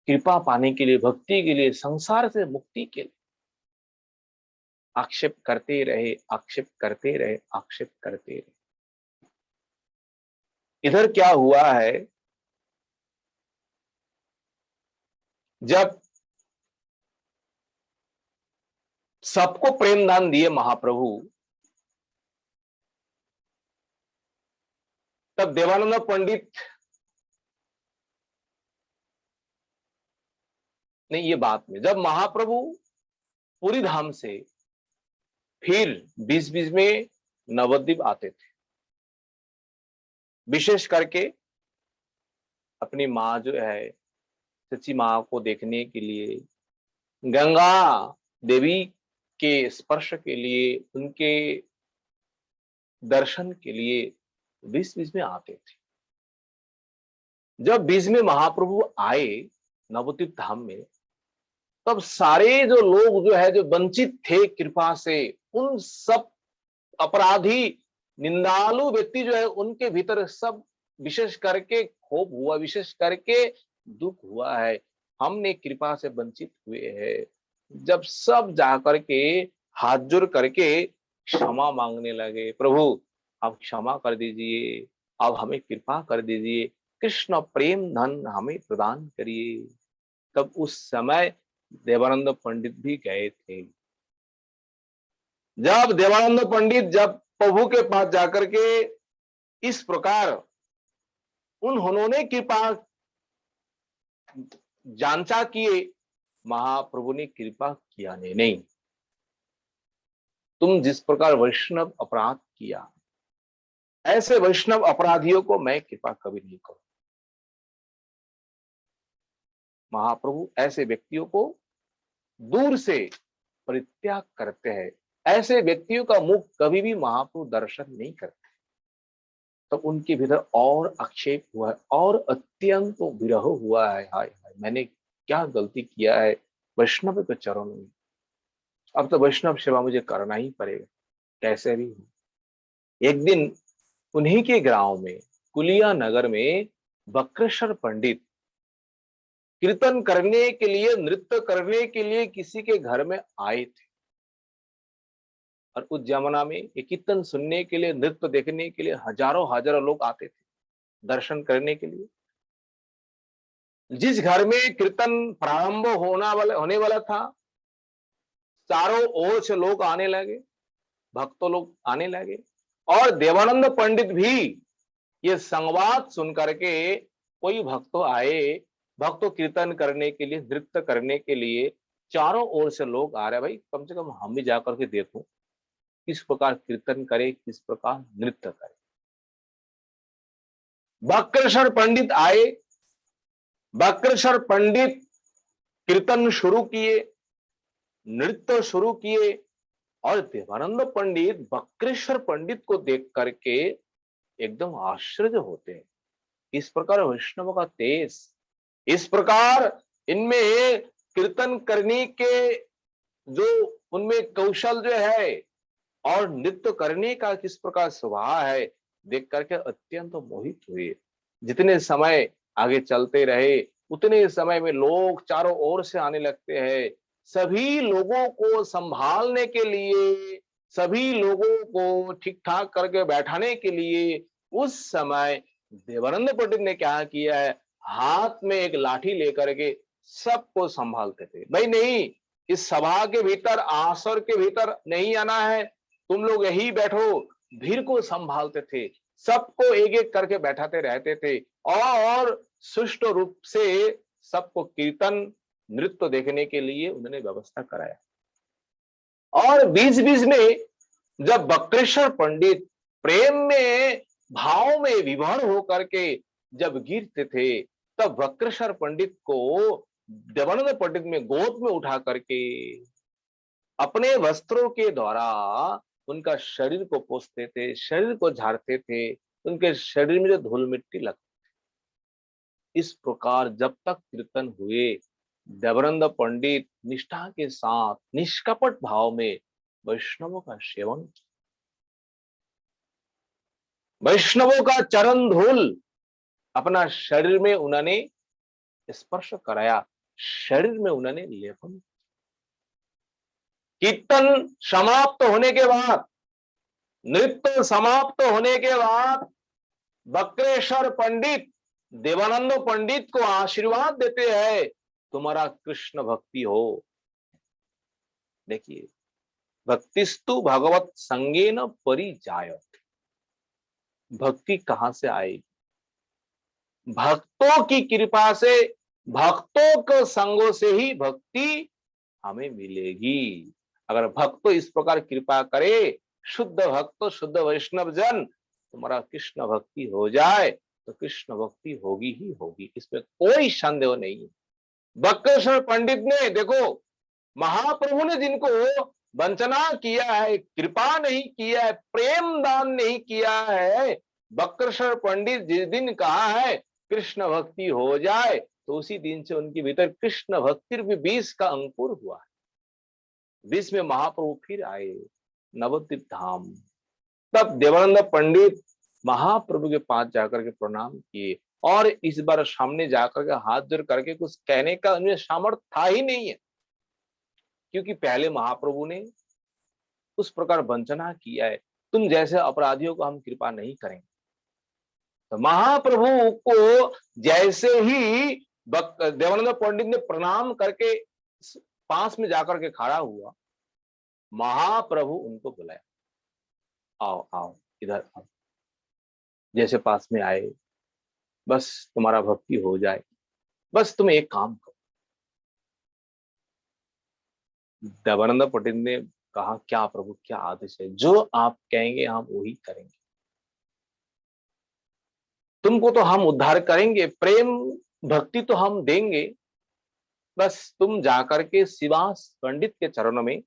कृपा पाने के लिए, भक्ति के लिए, संसार से मुक्ति के लिए। आक्षेप करते रहे, आक्षेप करते रहे, आक्षेप करते रहे। इधर क्या हुआ है, जब सबको प्रेम दान दिए महाप्रभु, तब देवानंद पंडित ने ये बात में, जब महाप्रभु पूरी धाम से फिर बीच बीच में नवद्वीप आते थे, विशेष करके अपनी माँ जो है सच्ची माँ को देखने के लिए, गंगा देवी के स्पर्श के लिए, उनके दर्शन के लिए बीच बीच में आते थे। जब बीच में महाप्रभु आए नवद्वीप धाम में, तब सारे जो लोग जो है जो वंचित थे कृपा से, उन सब अपराधी निंदालु व्यक्ति जो है उनके भीतर सब विशेष करके क्षोभ हुआ, विशेष करके दुख हुआ है। हमने कृपा से वंचित हुए हैं। जब सब जाकर के हाथ जोड़ करके क्षमा मांगने लगे, प्रभु आप क्षमा कर दीजिए, आप हमें कृपा कर दीजिए, कृष्ण प्रेम धन हमें प्रदान करिए। तब उस समय देवानंद पंडित भी गए थे। जब देवानंद पंडित जब प्रभु के पास जाकर के इस प्रकार उन्होंने कृपा जांचा किए, महाप्रभु ने कृपा किया नहीं। तुम जिस प्रकार वैष्णव अपराध किया, ऐसे वैष्णव अपराधियों को मैं कृपा कभी नहीं करूं। महाप्रभु ऐसे व्यक्तियों को दूर से परित्याग करते हैं। ऐसे व्यक्तियों का मुख कभी भी महाप्रभु दर्शन नहीं करते। तो उनके भीतर और आक्षेप हुआ है और अत्यंत विरह हुआ है। हाय हाय, मैंने क्या गलती किया है वैष्णव के चरणों में। अब तो वैष्णव सेवा मुझे करना ही पड़ेगा, कैसे भी हो। एक दिन उन्हीं के गांव में, कुलिया नगर में, बक्रेश्वर पंडित कीर्तन करने के लिए, नृत्य करने के लिए किसी के घर में आए थे। और उस जमाना में ये कीर्तन सुनने के लिए, नृत्य देखने के लिए हजारों लोग आते थे दर्शन करने के लिए। जिस घर में कीर्तन प्रारंभ होने वाला था, चारों ओर से लोग आने लगे, भक्तों लोग आने लगे। और देवानंद पंडित भी ये संवाद सुन करके, कोई भक्त आए, भक्त कीर्तन करने के लिए, नृत्य करने के लिए, चारों ओर से लोग आ रहे, भाई कम से कम हम भी जाकर के देखो किस प्रकार कीर्तन करे, किस प्रकार नृत्य करे। बक्रेश्वर पंडित आए, बक्रेश्वर पंडित कीर्तन शुरू किए, नृत्य शुरू किए। और देवानंद पंडित बक्रेश्वर पंडित को देख करके एकदम आश्चर्य होते हैं। इस प्रकार वैष्णव का तेज, इस प्रकार इनमें कीर्तन करने के जो उनमें कौशल जो है और नृत्य करने का किस प्रकार स्वभाव है, देख करके अत्यंत मोहित हुए। जितने समय आगे चलते रहे, उतने समय में लोग चारों ओर से आने लगते हैं। सभी लोगों को संभालने के लिए, सभी लोगों को ठीक ठाक करके बैठाने के लिए उस समय देवानंद पंडित ने क्या किया है, हाथ में एक लाठी लेकर के सबको संभालते थे। भाई नहीं, इस सभा के भीतर, आसर के भीतर नहीं आना है, तुम लोग यही बैठो। भीड़ को संभालते थे, सबको एक एक करके बैठाते रहते थे और सुष्ट रूप से सबको कीर्तन नृत्य देखने के लिए उन्होंने व्यवस्था कराया। और बीच बीच में जब बक्रेश्वर पंडित प्रेम में, भाव में विभोर होकर के जब गिरते थे, तब बक्रेश्वर पंडित को देवानंद पंडित में गोद में उठा करके अपने वस्त्रों के द्वारा उनका शरीर को पोंछते थे, शरीर को झाड़ते थे, उनके शरीर में जो धूल मिट्टी लगती। इस प्रकार जब तक कीर्तन हुए, देवानंद पंडित निष्ठा के साथ निष्कपट भाव में वैष्णवों का सेवन किया। वैष्णवों का चरण धूल अपना शरीर में उन्होंने स्पर्श कराया, शरीर में उन्होंने लेपन। कीर्तन समाप्त होने के बाद, नृत्य समाप्त होने के बाद बक्रेश्वर पंडित देवानंद पंडित को आशीर्वाद देते हैं, तुम्हारा कृष्ण भक्ति हो। देखिए, भक्तिस्तु भगवत संगेन परिजायते। भक्ति कहां से आएगी? भक्तों की कृपा से, भक्तों के संगों से ही भक्ति हमें मिलेगी। अगर भक्त इस प्रकार कृपा करे, शुद्ध भक्त, शुद्ध वैष्णव जन, तुम्हारा कृष्ण भक्ति हो जाए तो कृष्ण भक्ति होगी ही होगी, इसमें कोई संदेह नहीं है। बक्रेश्वर पंडित ने देखो, महाप्रभु ने जिनको वंचना किया है, कृपा नहीं किया है, प्रेम दान नहीं किया है। बक्रशर पंडित जिस दिन कहा है कृष्ण भक्ति हो जाए, तो उसी दिन से उनके भीतर कृष्ण भक्ति रूपी बीज का अंकुर हुआ है। बीच में महाप्रभु फिर आए नवद्वीप धाम। तब देवानंद पंडित महाप्रभु के पास जाकर के प्रणाम किए, और इस बार सामने जाकर के हाथ जोड़ करके कुछ कहने का उन्हें सामर्थ्य था ही नहीं है, क्योंकि पहले महाप्रभु ने उस प्रकार वंचना किया है। तुम जैसे अपराधियों को हम कृपा नहीं करेंगे। तो महाप्रभु को जैसे ही देवानंद पंडित ने प्रणाम करके पास में जाकर के खड़ा हुआ, महाप्रभु उनको बुलाया, आओ आओ इधर आओ। जैसे पास में आए, बस तुम्हारा भक्ति हो जाए, बस तुम एक काम करो। देवानंद पंडित ने कहा, क्या प्रभु, क्या आदेश है? जो आप कहेंगे हम वही करेंगे। तुमको तो हम उद्धार करेंगे, प्रेम भक्ति तो हम देंगे, बस तुम जाकर के शिवास पंडित के चरणों में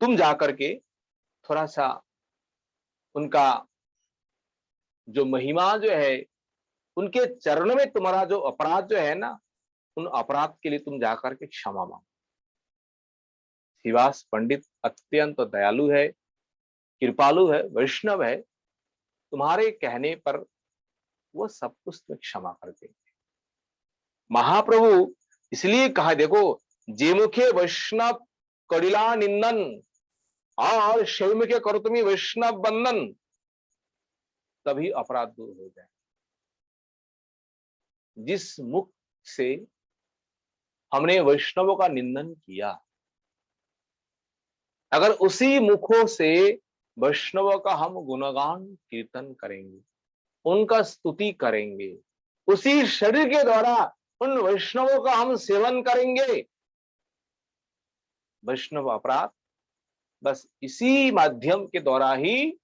तुम जाकर के थोड़ा सा उनका जो महिमा जो है, उनके चरणों में तुम्हारा जो अपराध जो है ना, उन अपराध के लिए तुम जाकर के क्षमा मांगो। शिवास पंडित अत्यंत दयालु है, कृपालु है, वैष्णव है। तुम्हारे कहने पर वो सब कुछ तुम्हें क्षमा कर देंगे। महाप्रभु इसलिए कहा, देखो, जे मुखे वैष्णव कड़िला निंदन और शिव मुखे करो तुम्हें वैष्णव बंधन, तभी अपराध दूर हो जाए। जिस मुख से हमने वैष्णवों का निंदन किया, अगर उसी मुखों से वैष्णवों का हम गुणगान कीर्तन करेंगे, उनका स्तुति करेंगे, उसी शरीर के द्वारा उन वैष्णवों का हम सेवन करेंगे, वैष्णव अपराध बस इसी माध्यम के द्वारा ही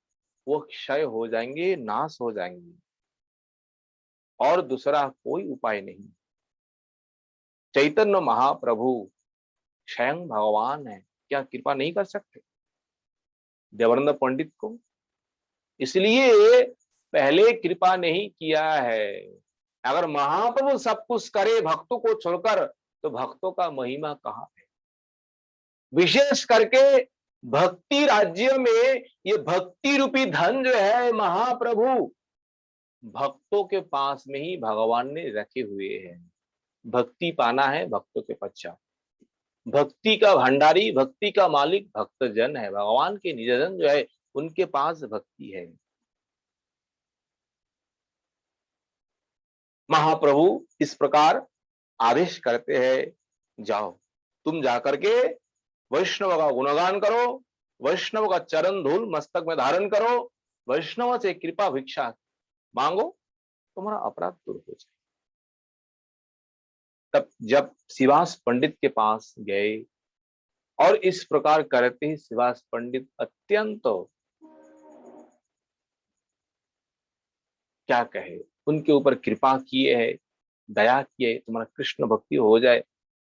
वो क्षय हो जाएंगे, नाश हो जाएंगे, और दूसरा कोई उपाय नहीं। चैतन्य महाप्रभु स्वयं भगवान है, क्या कृपा नहीं कर सकते देवानंद पंडित को? इसलिए पहले कृपा नहीं किया है। अगर महाप्रभु सब कुछ करे भक्तों को छोड़कर, तो भक्तों का महिमा कहां है? विशेष करके भक्ति राज्य में ये भक्ति रूपी धन जो है, महाप्रभु भक्तों के पास में ही भगवान ने रखे हुए हैं। भक्ति पाना है भक्तों के पश्चात। भक्ति का भंडारी, भक्ति का मालिक भक्तजन है। भगवान के निजजन जो है, उनके पास भक्ति है। महाप्रभु इस प्रकार आदेश करते हैं, जाओ तुम जाकर के वैष्णव का गुणगान करो, वैष्णव का चरण धूल मस्तक में धारण करो, वैष्णव से कृपा भिक्षा मांगो, तुम्हारा अपराध दूर हो जाए। तब जब शिवास पंडित के पास गए और इस प्रकार करते ही शिवास पंडित अत्यंत क्या कहे, उनके ऊपर कृपा किए है, दया किए, तुम्हारा कृष्ण भक्ति हो जाए।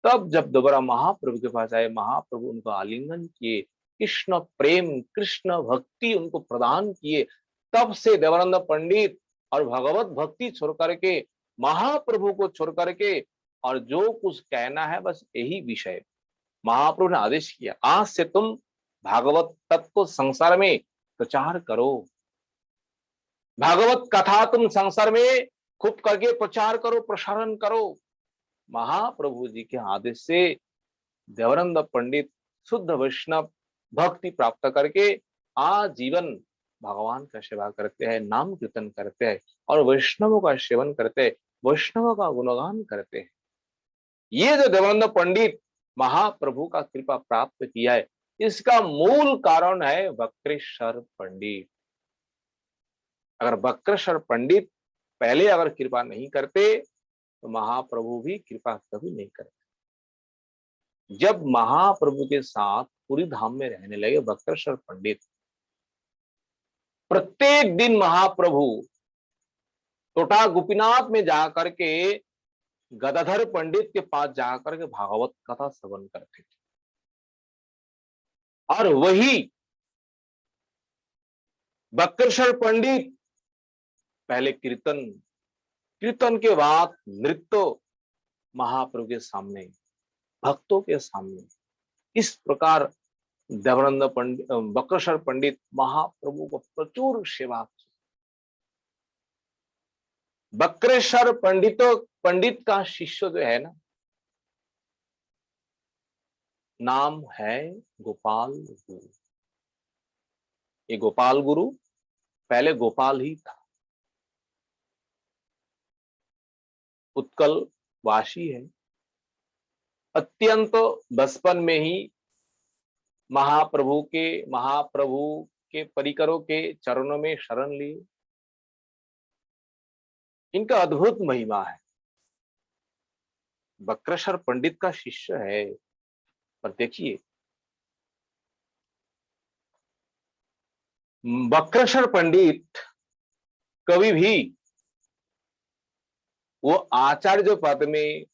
तब जब दोबारा महाप्रभु के पास आए, महाप्रभु उनको आलिंगन किए, कृष्ण प्रेम, कृष्ण भक्ति उनको प्रदान किए। तब से देवानंद पंडित और भगवत भक्ति छोड़ करके, महाप्रभु को छोड़ करके, और जो कुछ कहना है बस यही विषय महाप्रभु ने आदेश किया, आज से तुम भागवत तत्व को संसार में प्रचार करो, भागवत कथा तुम संसार में खूब करके प्रचार करो, प्रसारण करो। महाप्रभु जी के आदेश से देवानंद पंडित शुद्ध वैष्णव भक्ति प्राप्त करके आजीवन भगवान का सेवा करते हैं, नाम कीर्तन करते हैं, और वैष्णवों का सेवन करते हैं, वैष्णवों का गुणगान करते हैं। ये जो देवानंद पंडित महाप्रभु का कृपा प्राप्त किया है, इसका मूल कारण है वक्रेश्वर पंडित। अगर वक्रेश्वर पंडित पहले अगर कृपा नहीं करते, तो महाप्रभु भी कृपा कभी नहीं करते। जब महाप्रभु के साथ पूरी धाम में रहने लगे वक्रेश्वर पंडित, प्रत्येक दिन महाप्रभु टोटा गोपीनाथ में जाकर के गदाधर पंडित के पास जाकर के भागवत कथा श्रवण करते थे। और वही बक्रेश्वर पंडित पहले कीर्तन, कीर्तन के बाद नृत्य महाप्रभु के सामने, भक्तों के सामने। इस प्रकार देवानंद पंडित, बक्रेश्वर पंडित महाप्रभु को प्रचुर सेवा की। बक्रेश्वर पंडित का शिष्य जो है ना, नाम है गोपाल गुरु। ये गोपाल गुरु पहले गोपाल ही था, उत्कल वासी है। अत्यंत बचपन में ही महाप्रभु के परिकरों के चरणों में शरण लिए। इनका अद्भुत महिमा है। बक्रेश्वर पंडित का शिष्य है, पर देखिए बक्रेश्वर पंडित कभी भी वो आचार्य जो पद में,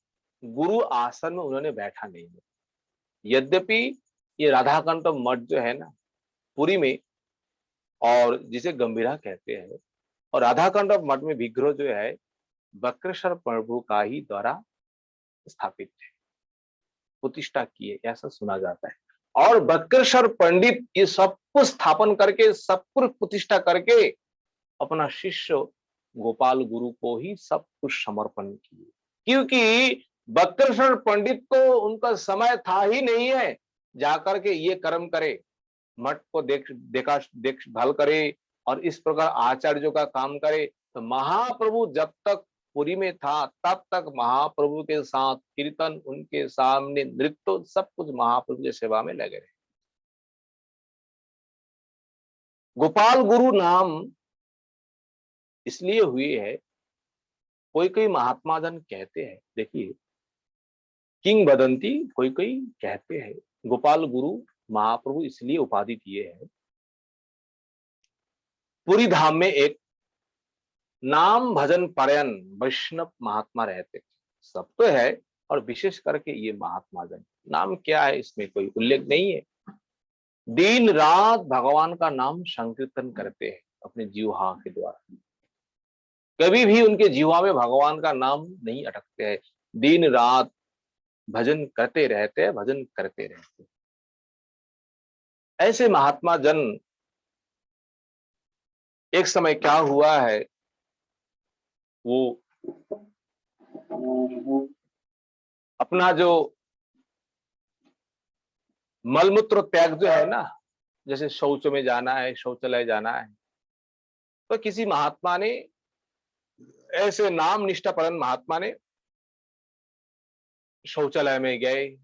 गुरु आसन में उन्होंने बैठा नहीं है। यद्यपि ये राधाकांत मठ जो है ना पुरी में, और जिसे गंभीरा कहते हैं, और राधाकांत मठ में विग्रह जो है बक्रेश्वर प्रभु का ही द्वारा स्थापित है, प्रतिष्ठा की है, ऐसा सुना जाता है। और बक्रेश्वर पंडित ये सब कुछ स्थापन करके, सब कुछ प्रतिष्ठा करके अपना शिष्य गोपाल गुरु को ही सब कुछ समर्पण किए। क्योंकि बक्रेश्वर पंडित को उनका समय था ही नहीं है जाकर के ये कर्म करे, मठ को देखभाल करे और इस प्रकार आचार्यों का काम करे। तो महाप्रभु जब तक पुरी में था तब तक महाप्रभु के साथ कीर्तन, उनके सामने नृत्य, सब कुछ महाप्रभु की सेवा में लगे रहे। गोपाल गुरु नाम इसलिए हुई है, कोई कोई महात्मा जन कहते हैं, देखिए किंवदंती कोई कोई कहते हैं गोपाल गुरु महाप्रभु इसलिए उपाधि दिए हैं। पुरी धाम में एक नाम भजन परायण वैष्णव महात्मा रहते थे, सब तो है, और विशेष करके ये महात्मा जन, नाम क्या है इसमें कोई उल्लेख नहीं है, दिन रात भगवान का नाम संकीर्तन करते हैं अपने जीवा के द्वारा। कभी भी उनके जीवा में भगवान का नाम नहीं अटकते हैं, दिन रात भजन करते रहते हैं, भजन करते रहते हैं। ऐसे महात्मा जन, एक समय क्या हुआ है, वो अपना जो मलमूत्र त्याग जो है ना, जैसे शौच में जाना है, शौचालय जाना है, तो किसी महात्मा ने, ऐसे नाम निष्ठापरन महात्मा ने शौचालय में गए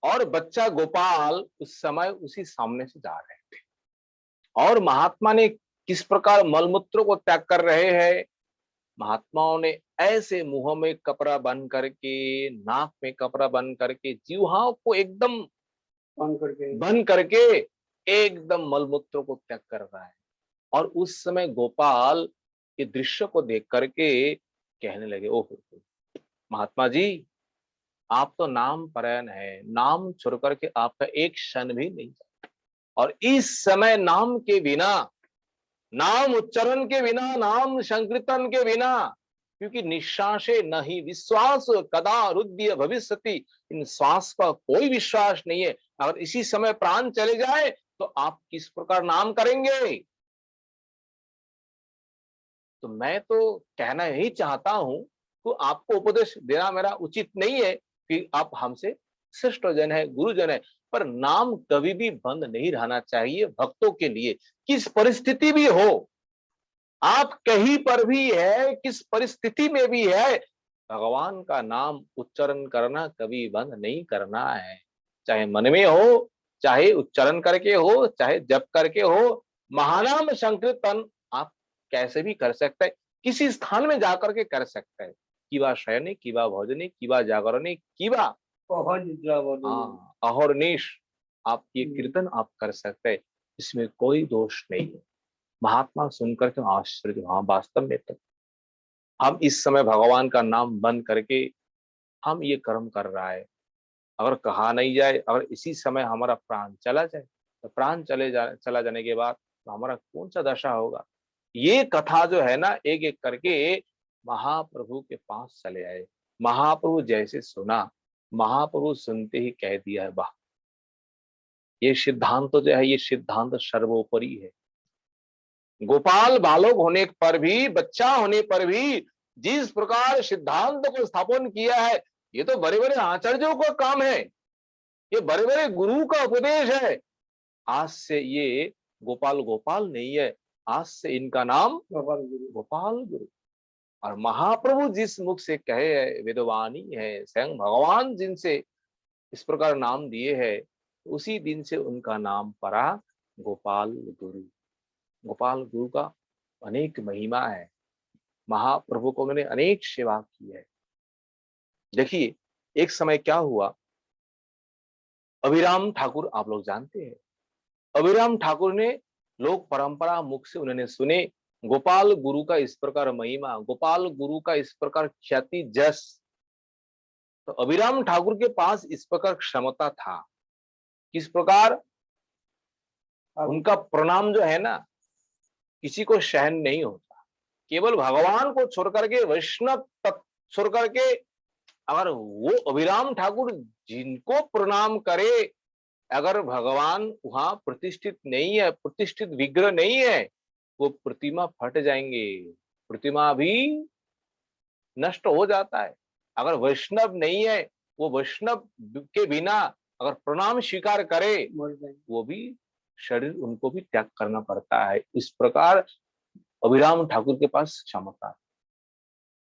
और बच्चा गोपाल उस समय उसी सामने से जा रहे थे, और महात्मा ने किस प्रकार मलमूत्र को त्याग कर रहे हैं, महात्माओं ने ऐसे मुंह में कपड़ा बंद करके, नाक में कपड़ा बंद करके, जीवाओं को एकदम बंद करके एकदम मलमूत्र को त्याग कर रहा है। और उस समय गोपाल ये दृश्य को देख करके कहने लगे, ओहो महात्मा जी, आप तो नाम परायण है, नाम छोड़ करके आपका एक क्षण भी नहीं जाता, और इस समय नाम के बिना, नाम उच्चारण के बिना, नाम संकीर्तन के बिना, क्योंकि निश्वासे नहीं विश्वास कदा रुद्य भविष्यति, इन श्वास का कोई विश्वास नहीं है, अगर इसी समय प्राण चले जाए तो आप किस प्रकार नाम करेंगे। तो मैं तो कहना यही चाहता हूं, तो आपको उपदेश देना मेरा उचित नहीं है कि आप हमसे श्रेष्ठ जन है, गुरुजन है, पर नाम कभी भी बंद नहीं रहना चाहिए भक्तों के लिए, किस परिस्थिति भी हो, आप कहीं पर भी है, किस परिस्थिति में भी है, भगवान का नाम उच्चारण करना कभी बंद नहीं करना है, चाहे मन में हो, चाहे उच्चारण करके हो, चाहे जप करके हो। महानाम संकीर्तन आप कैसे भी कर सकते हैं, किसी स्थान में जाकर के कर सकते हैं, किवा शयने, किवा भोजने, किवा जागरणे, किवा अहोरनिश, आप ये कीर्तन आप कर सकते हैं, इसमें कोई दोष नहीं है। महात्मा सुनकर के आश्चर्य, हाँ वास्तव में तो हम इस समय भगवान का नाम बंद करके हम ये कर्म कर रहा है, अगर कहा नहीं जाए, अगर इसी समय हमारा प्राण चला जाए, तो प्राण चला जाने के बाद तो हमारा कौन सा दशा होगा। ये कथा जो है ना, एक एक करके महाप्रभु के पास चले आए। महाप्रभु जैसे सुना, महाप्रभु सुनते ही कह दिया है, वाह, ये सिद्धांत तो जो है, ये सिद्धांत सर्वोपरि है। गोपाल बालक होने पर भी, बच्चा होने पर भी जिस प्रकार सिद्धांत को स्थापन किया है, ये तो बड़े बड़े आचार्यों का काम है, ये बड़े बड़े गुरु का उपदेश है। आज से ये गोपाल गोपाल नहीं है, आज से इनका नाम गोपाल गुरु। और महाप्रभु जिस मुख से कहे है, वेदवाणी है, स्वयं भगवान जिनसे इस प्रकार नाम दिए है, उसी दिन से उनका नाम पड़ा गोपाल गुरु। गोपाल गुरु का अनेक महिमा है, महाप्रभु को मैंने अनेक सेवा की है। देखिए, एक समय क्या हुआ, अभिराम ठाकुर आप लोग जानते हैं, अभिराम ठाकुर ने लोक परंपरा मुख से उन्होंने सुने गोपाल गुरु का इस प्रकार महिमा, गोपाल गुरु का इस प्रकार ख्याति जस। तो अभिराम ठाकुर के पास इस प्रकार क्षमता था, किस प्रकार उनका प्रणाम जो है ना, किसी को सहन नहीं होता। केवल भगवान को छोड़ करके, वैष्णव छोड़ करके, अगर वो अभिराम ठाकुर जिनको प्रणाम करे, अगर भगवान वहां प्रतिष्ठित नहीं है, प्रतिष्ठित विग्रह नहीं है, वो प्रतिमा फट जाएंगे, प्रतिमा भी नष्ट हो जाता है। अगर वैष्णव नहीं है, वो वैष्णव के बिना अगर प्रणाम स्वीकार करे, वो भी शरीर उनको भी त्याग करना पड़ता है। इस प्रकार अभिराम ठाकुर के पास क्षमता है।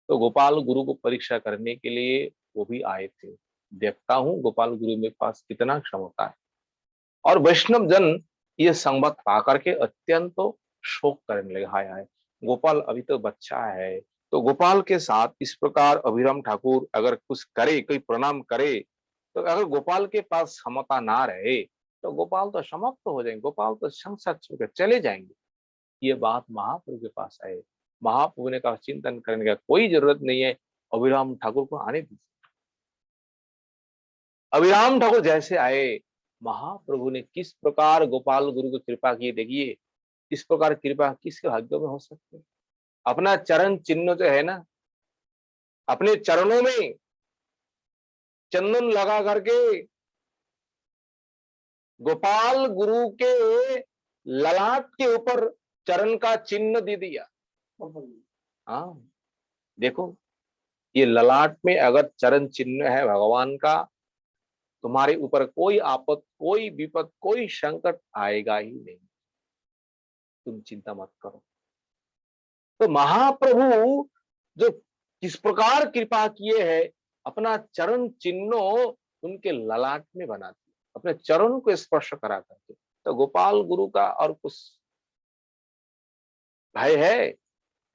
तो गोपाल गुरु को परीक्षा करने के लिए वो भी आए थे। देखता हूं गोपाल गुरु मेरे पास कितना क्षमता है। और वैष्णव जन ये संवाद पा करके अत्यंत तो शोक करने लगे, हाय हाय, गोपाल अभी तो बच्चा है। तो गोपाल के साथ इस प्रकार अभिराम ठाकुर अगर कुछ करे, कोई प्रणाम करे, तो अगर गोपाल के पास क्षमता ना रहे, तो गोपाल तो समाप्त हो जाएंगे, गोपाल तो संसार छोड़कर चले जाएंगे। ये बात महाप्रभु के पास आए। महाप्रभु ने कहा, चिंतन करने का कोई जरूरत नहीं है, अभिराम ठाकुर को आने दीजिए। अभिराम ठाकुर जैसे आए, महाप्रभु ने किस प्रकार गोपाल गुरु को कृपा की। देखिए, इस प्रकार कृपा किसके भाग्य में हो सकती है। अपना चरण चिन्ह जो है ना, अपने चरणों में चंदन लगा करके गोपाल गुरु के ललाट के ऊपर चरण का चिन्ह दे दिया। हाँ, देखो, ये ललाट में अगर चरण चिन्ह है भगवान का, तुम्हारे ऊपर कोई आपद, कोई विपद, कोई संकट आएगा ही नहीं, तुम चिंता मत करो। तो महाप्रभु जो किस प्रकार कृपा किए है, अपना चरण चिन्ह उनके ललाट में बना दिया, अपने चरण को स्पर्श करा करके। तो गोपाल गुरु का और कुछ भय है,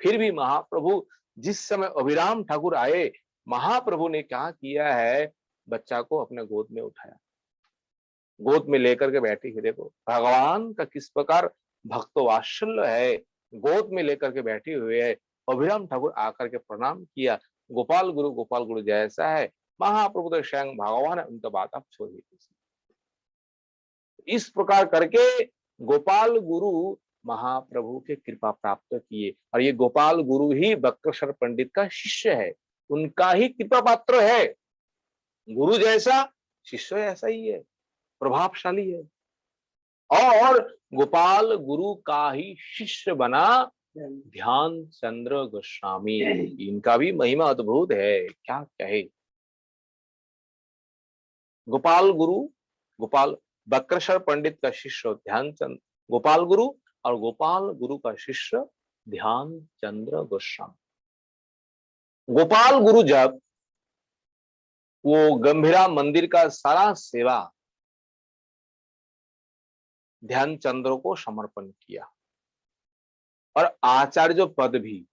फिर भी महाप्रभु जिस समय अभिराम ठाकुर आए, महाप्रभु ने क्या किया है, बच्चा को अपने गोद में उठाया, गोद में लेकर के बैठी है। देखो भगवान का किस प्रकार भक्त वात्सल्य है, गोद में लेकर के बैठे हुए है। अभिराम ठाकुर आकर के प्रणाम किया, गोपाल गुरु जैसा है, महाप्रभु तो स्वयं भगवान है, उनका बात आप छोड़िए। इस प्रकार करके गोपाल गुरु महाप्रभु के कृपा प्राप्त किए। और ये गोपाल गुरु ही बक्रशर पंडित का शिष्य है, उनका ही कृपा पात्र है। गुरु जैसा शिष्य ऐसा ही है, प्रभावशाली है। और गोपाल गुरु का ही शिष्य बना ध्यान चंद्र गोस्वामी। इनका भी महिमा अद्भुत है, क्या कहे। गोपाल गुरु, गोपाल बक्रशर पंडित का शिष्य ध्यानचंद गोपाल गुरु, और गोपाल गुरु का शिष्य ध्यान चंद्र गोस्वामी। गोपाल गुरु जब वो गंभीरा मंदिर का सारा सेवा ध्यान चंद्र को समर्पण किया, और आचार्य पद भी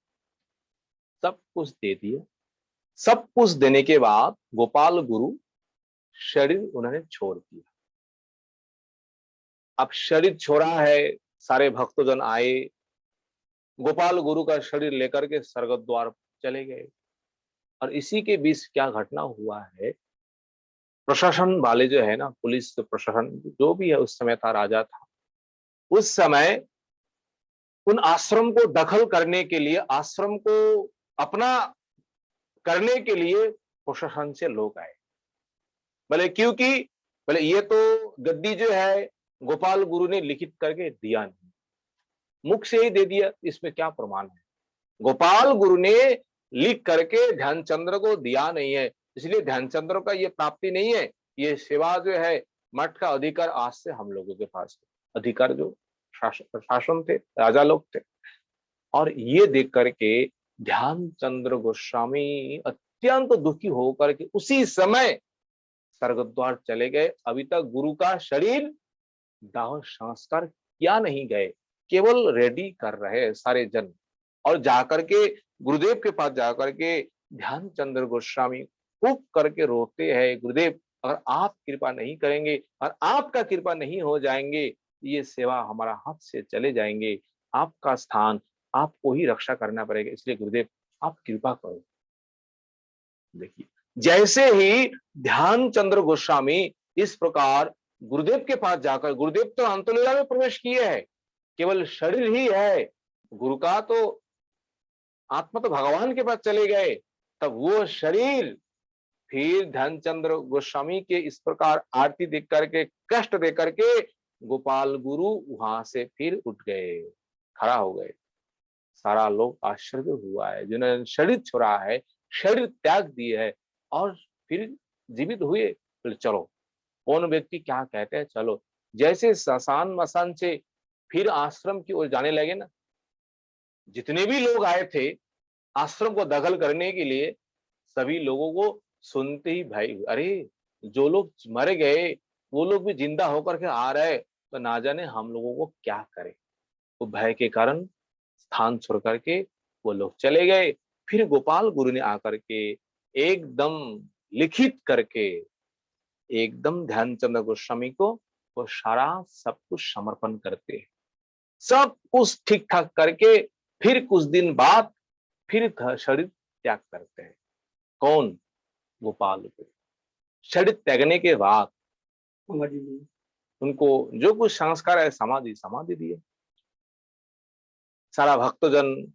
सब कुछ दे दिया। सब कुछ देने के बाद गोपाल गुरु शरीर उन्होंने छोड़ दिया। अब शरीर छोड़ा है, सारे भक्तजन आए, गोपाल गुरु का शरीर लेकर के स्वर्ग द्वार चले गए। और इसी के बीच क्या घटना हुआ है, प्रशासन वाले जो है ना, पुलिस प्रशासन जो भी है उस समय था, राजा था उस समय, उन आश्रम को दखल करने के लिए, आश्रम को अपना करने के लिए प्रशासन से लोग आए। बोले क्योंकि बोले ये तो गद्दी जो है गोपाल गुरु ने लिखित करके दिया नहीं, मुख से ही दे दिया, इसमें क्या प्रमाण है? गोपाल गुरु ने लिख करके ध्यानचंद्र को दिया नहीं है, इसलिए ध्यानचंद्र का ये प्राप्ति नहीं है। ये सेवा जो है मठ का अधिकार आज से हम लोगों के पास है, अधिकार जो प्रशासन थे, राजा लोग थे। और ये देख करके ध्यानचंद्र गोस्वामी अत्यंत दुखी होकर के उसी समय स्वर्गद्वार चले गए। अभी तक गुरु का शरीर दाह संस्कार किया नहीं गए, केवल रेडी कर रहे सारे जन। और जाकर के गुरुदेव के पास जाकर के ध्यानचंद्र गोस्वामी खूब करके रोते हैं, गुरुदेव अगर आप कृपा नहीं करेंगे और आपका कृपा नहीं हो जाएंगे, ये सेवा हमारा हाथ से चले जाएंगे, आपका स्थान आपको ही रक्षा करना पड़ेगा, इसलिए गुरुदेव आप कृपा करो। देखिए, जैसे ही ध्यानचंद्र गोस्वामी इस प्रकार गुरुदेव के पास जाकर, गुरुदेव तो अंतलीला में प्रवेश किए हैं, केवल शरीर ही है, गुरु का तो आत्मा तो भगवान के पास चले गए, तब वो शरीर फिर ध्यानचंद्र गोस्वामी के इस प्रकार आरती देख करके, कष्ट देख करके गोपाल गुरु वहां से फिर उठ गए, खड़ा हो गए। सारा लोग आश्चर्य हुआ है, जिन्होंने शरीर छोड़ा है, शरीर त्याग दिए है और फिर जीवित हुए। फिर चलो कौन व्यक्ति क्या कहते हैं, चलो जैसे शमशान मसान से फिर आश्रम की ओर जाने लगे ना, जितने भी लोग आए थे आश्रम को दखल करने के लिए, सभी लोगों को सुनते ही भाई, अरे जो लोग मर गए वो लोग भी जिंदा होकर के आ रहे, तो ना जाने हम लोगों को क्या करे। तो भय के कारण स्थान छोड़ करके वो लोग चले गए। फिर गोपाल गुरु ने आकर के एकदम लिखित करके एकदम ध्यानचंद्र गोस्वामी को वो सारा सब कुछ समर्पण करते हैं, सब कुछ ठीक ठाक करके फिर कुछ दिन बाद फिर शरीर त्याग करते हैं। कौन? गोपाल गुरु। शरीर त्यागने के बाद उनको जो कुछ संस्कार है समाधि दिए। सारा भक्तजन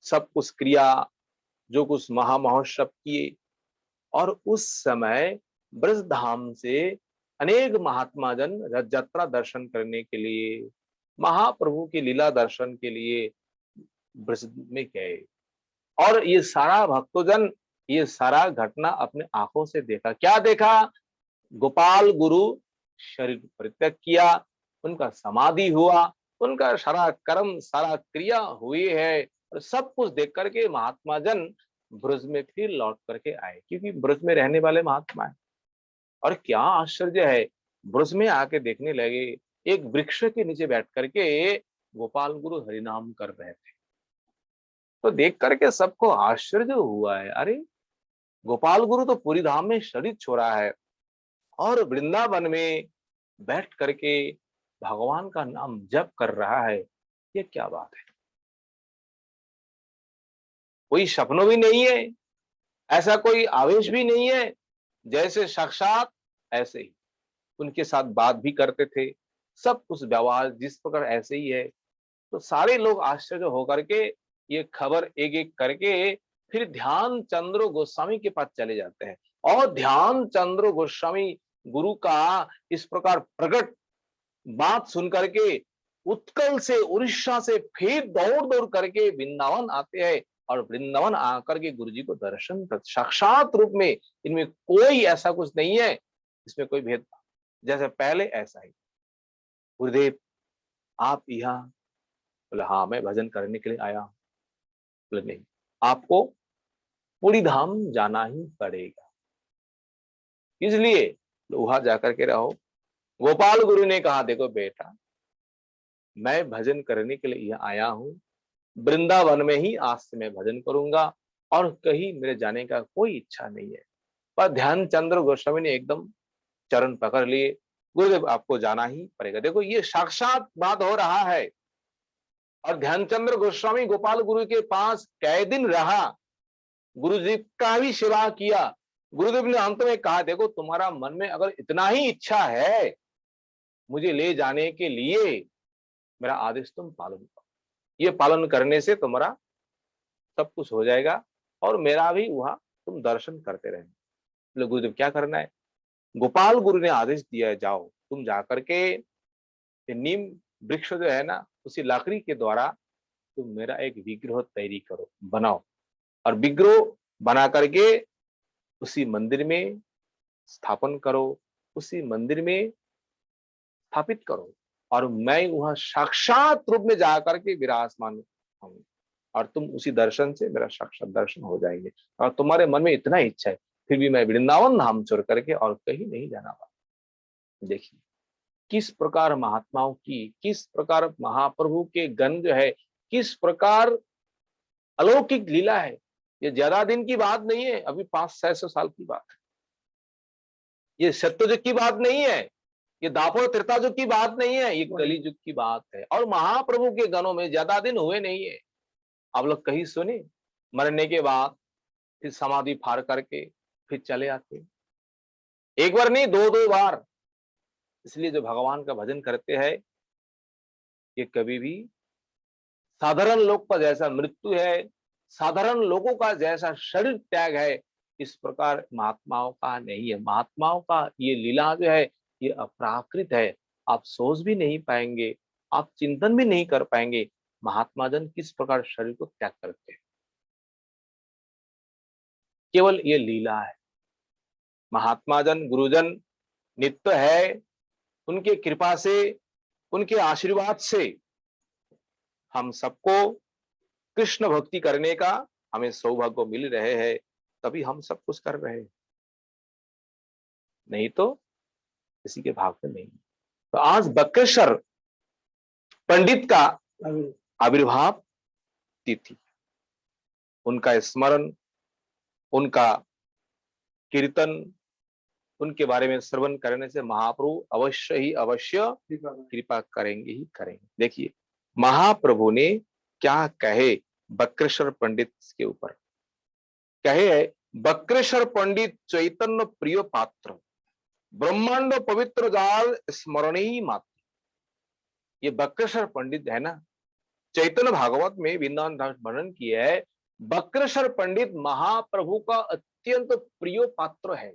सब कुछ क्रिया जो कुछ महामहोत्सव किए, और उस समय ब्रज धाम से अनेक महात्मा जन रथ यात्रा दर्शन करने के लिए, महाप्रभु की लीला दर्शन के लिए ब्रज में गए। और ये सारा भक्तजन ये सारा घटना अपने आंखों से देखा। क्या देखा? गोपाल गुरु शरीर परित्याग किया, उनका समाधि हुआ, उनका सारा कर्म सारा क्रिया हुई है, और सब कुछ देख करके महात्मा जन ब्रज में फिर लौट करके आए, क्योंकि ब्रज में रहने वाले महात्मा है। और क्या आश्चर्य है, ब्रज में आके देखने लगे, एक वृक्ष के नीचे बैठ करके गोपाल गुरु हरिनाम कर रहे थे। तो देख करके सबको आश्चर्य हुआ है, अरे गोपाल गुरु तो पूरी धाम में शरीर छोड़ा है और वृंदावन में बैठ करके भगवान का नाम जप कर रहा है, ये क्या बात है? कोई सपनों भी नहीं है, ऐसा कोई आवेश भी नहीं है, जैसे साक्षात ऐसे ही उनके साथ बात भी करते थे, सब कुछ व्यवहार जिस प्रकार ऐसे ही है। तो सारे लोग आश्चर्य होकर के ये खबर एक एक करके फिर ध्यानचंद्र गोस्वामी के पास चले जाते हैं, और ध्यानचंद्र गोस्वामी गुरु का इस प्रकार प्रकट बात सुन करके उत्कल से, उड़ीसा से फिर दौड़ दौड़ करके वृंदावन आते हैं, और वृंदावन आकर के गुरु जी को दर्शन करते साक्षात रूप में। इनमें कोई ऐसा कुछ नहीं है, इसमें कोई भेद, जैसे पहले ऐसा ही। गुरुदेव आप यहाँ? बोले हाँ, मैं भजन करने के लिए आया हूँ। बोले नहीं, आपको पूरी धाम जाना ही पड़ेगा, इसलिए वहां जाकर के रहो। गोपाल गुरु ने कहा, देखो बेटा, मैं भजन करने के लिए यहाँ आया हूँ, वृंदावन में ही आज से मैं भजन करूंगा, और कहीं मेरे जाने का कोई इच्छा नहीं है। पर ध्यानचंद्र गोस्वामी ने एकदम चरण पकड़ लिए, गुरुदेव आपको जाना ही पड़ेगा। देखो ये साक्षात बात हो रहा है। और ध्यानचंद्र गोस्वामी गोपाल गुरु के पास कई दिन रहा, गुरु जी का भी सेवा किया, गुरुदेव ने अंत में कहा, देखो तुम्हारा मन में अगर इतना ही इच्छा है मुझे ले जाने के लिए, मेरा आदेश तुम पालन करो। ये पालन करने से तुम्हारा सब कुछ हो जाएगा और मेरा भी वहां तुम दर्शन करते रहेंगे। बोले गुरुदेव क्या करना है? गोपाल गुरु ने आदेश दिया है, जाओ तुम जाकर के ये नीम वृक्ष जो है ना, उसी लकड़ी के द्वारा तुम मेरा एक विग्रह तैयारी करो, बनाओ, और विग्रह बना करके उसी मंदिर में स्थापन करो, उसी मंदिर में स्थापित करो, और मैं वहां साक्षात रूप में जाकर के विराजमान हूँ, और तुम उसी दर्शन से मेरा साक्षात दर्शन हो जाएंगे। और तुम्हारे मन में इतना इच्छा है, फिर भी मैं वृंदावन धाम छोड़ करके और कहीं नहीं जाना वाला। देखिए किस प्रकार महात्माओं की, किस प्रकार महाप्रभु के गण जो है, किस प्रकार अलौकिक लीला है। ये ज्यादा दिन की बात नहीं है, अभी 500-600 साल की बात है। ये सत्ययुग की बात नहीं है, ये दापर त्रेता युग की बात नहीं है, ये कली युग की बात है। और महाप्रभु के गणों में ज्यादा दिन हुए नहीं है। आप लोग कहीं सुने मरने के बाद फिर समाधि फाड़ करके फिर चले आते? एक बार नहीं, दो दो बार। इसलिए जो भगवान का भजन करते हैं, ये कभी भी साधारण लोग का जैसा मृत्यु है, साधारण लोगों का जैसा शरीर त्याग है, इस प्रकार महात्माओं का नहीं है। महात्माओं का ये लीला जो है, ये अपराकृत है। आप सोच भी नहीं पाएंगे, आप चिंतन भी नहीं कर पाएंगे महात्मा जन किस प्रकार शरीर को त्याग करते हैं। केवल ये लीला है। महात्मा जन, गुरुजन नित्य है, उनके कृपा से, उनके आशीर्वाद से हम सबको कृष्ण भक्ति करने का हमें सौभाग्य मिल रहे हैं, तभी हम सब कुछ कर रहे हैं, नहीं तो किसी के भाग में नहीं। तो आज बक्रेश्वर पंडित का आविर्भाव तिथि, उनका स्मरण, उनका कीर्तन, उनके बारे में श्रवण करने से महाप्रभु अवश्य ही अवश्य कृपा करेंगे ही करेंगे। देखिए महाप्रभु ने क्या कहे बक्रेश्वर पंडित के ऊपर, कहे बक्रेश्वर पंडित चैतन्य प्रिय पात्र, ब्रह्मांड पवित्र जाल स्मरणीय मात्र। ये बक्रेश्वर पंडित है ना, चैतन्य भागवत में वृंदावन दास वर्णन किया है, बक्रेश्वर पंडित महाप्रभु का अत्यंत प्रिय पात्र है,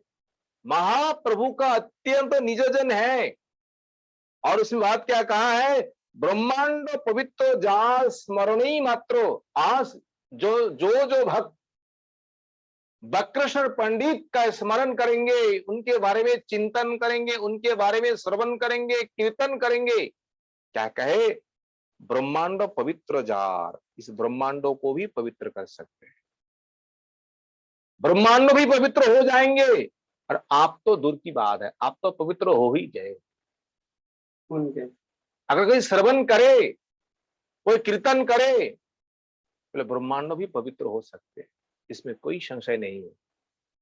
महाप्रभु का अत्यंत निजजन है। और उसमें बात क्या कहा है? ब्रह्मांड पवित्र जाल स्मरणीय मात्र। आज जो भक्त बक्रेश्वर पंडित का स्मरण करेंगे, उनके बारे में चिंतन करेंगे, उनके बारे में श्रवण करेंगे, कीर्तन करेंगे, क्या कहे? ब्रह्मांड पवित्र जार, इस ब्रह्मांडों को भी पवित्र कर सकते हैं, ब्रह्मांड भी पवित्र हो जाएंगे। और आप तो दूर की बात है, आप तो पवित्र हो ही गए। अगर कोई श्रवण करे, कोई कीर्तन करे, तो ब्रह्मांड भी पवित्र हो सकते हैं, इसमें कोई संशय नहीं है।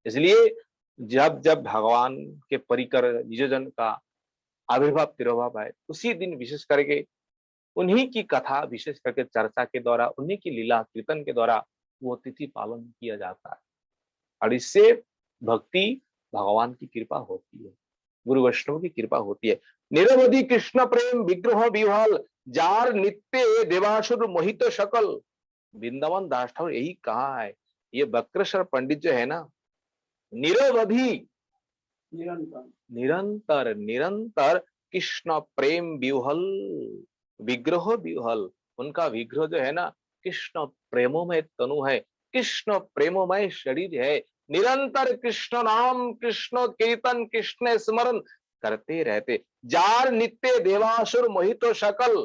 इसलिए जब जब भगवान के परिकर निजजन का आविर्भाव तिरोभाव आए, उसी दिन विशेष करके उन्हीं की कथा, विशेष करके चर्चा के द्वारा, उन्हीं की लीला कीर्तन के द्वारा वो तिथि पालन किया जाता है। और इससे भक्ति, भगवान की कृपा होती है, गुरु वैष्णव की कृपा होती है। निरवधि कृष्ण प्रेम विग्रह विह्वल, जार नित्य देवासुर मोहित शकल। वृंदावन दास ठाकुर यही कहा है। ये बक्रेश्वर पंडित जो है ना, निरवधि निरंतर निरंतर कृष्ण प्रेम विह्वल, विग्रह विह्वल, उनका विग्रह जो है ना कृष्ण प्रेमोमय तनु है, कृष्ण प्रेमोमय शरीर है। निरंतर कृष्ण नाम, कृष्ण कीर्तन, कृष्ण स्मरण करते रहते, जार नित्य देवासुर मोहितो शकल।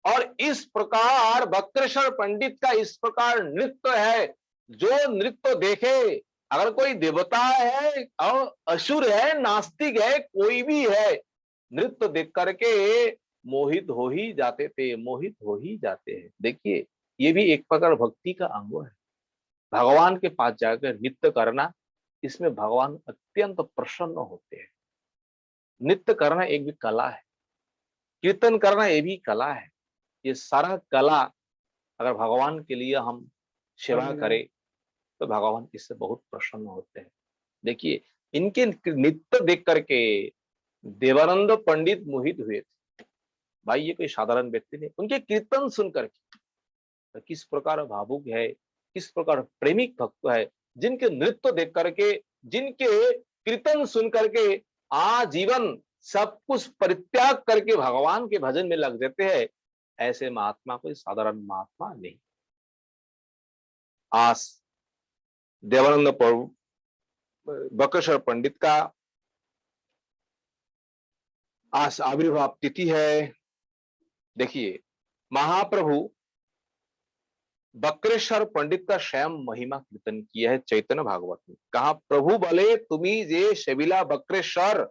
और इस प्रकार बक्रेश्वर पंडित का इस प्रकार नृत्य है, जो नृत्य देखे, अगर कोई देवता है और असुर है, नास्तिक है, कोई भी है, नृत्य देख करके मोहित हो ही जाते थे, मोहित हो ही जाते हैं। देखिए ये भी एक प्रकार भक्ति का अंग है। भगवान के पास जाकर नृत्य करना, इसमें भगवान अत्यंत प्रसन्न होते हैं। नृत्य करना एक भी कला है, कीर्तन करना ये भी कला है। ये सारा कला अगर भगवान के लिए हम सेवा करें तो भगवान इससे बहुत प्रसन्न होते हैं। देखिए, इनके नृत्य देख करके देवानंद पंडित मोहित हुए थे। भाई ये कोई साधारण व्यक्ति नहीं, उनके कीर्तन सुन करके तो किस प्रकार भावुक है, किस प्रकार प्रेमिक भक्त है, जिनके नृत्य देख करके, जिनके कीर्तन सुन करके आजीवन सब कुछ परित्याग करके भगवान के भजन में लग जाते हैं। ऐसे महात्मा कोई साधारण महात्मा नहीं। आज देवानंद बक्रेश्वर पंडित का आज आविर्भाव तिथि है। देखिए, महाप्रभु बक्रेश्वर पंडित का स्वयं महिमा कीर्तन किया है चैतन्य भागवत में। कहा, प्रभु बोले तुम्ही जे शबिला बक्रेश्वर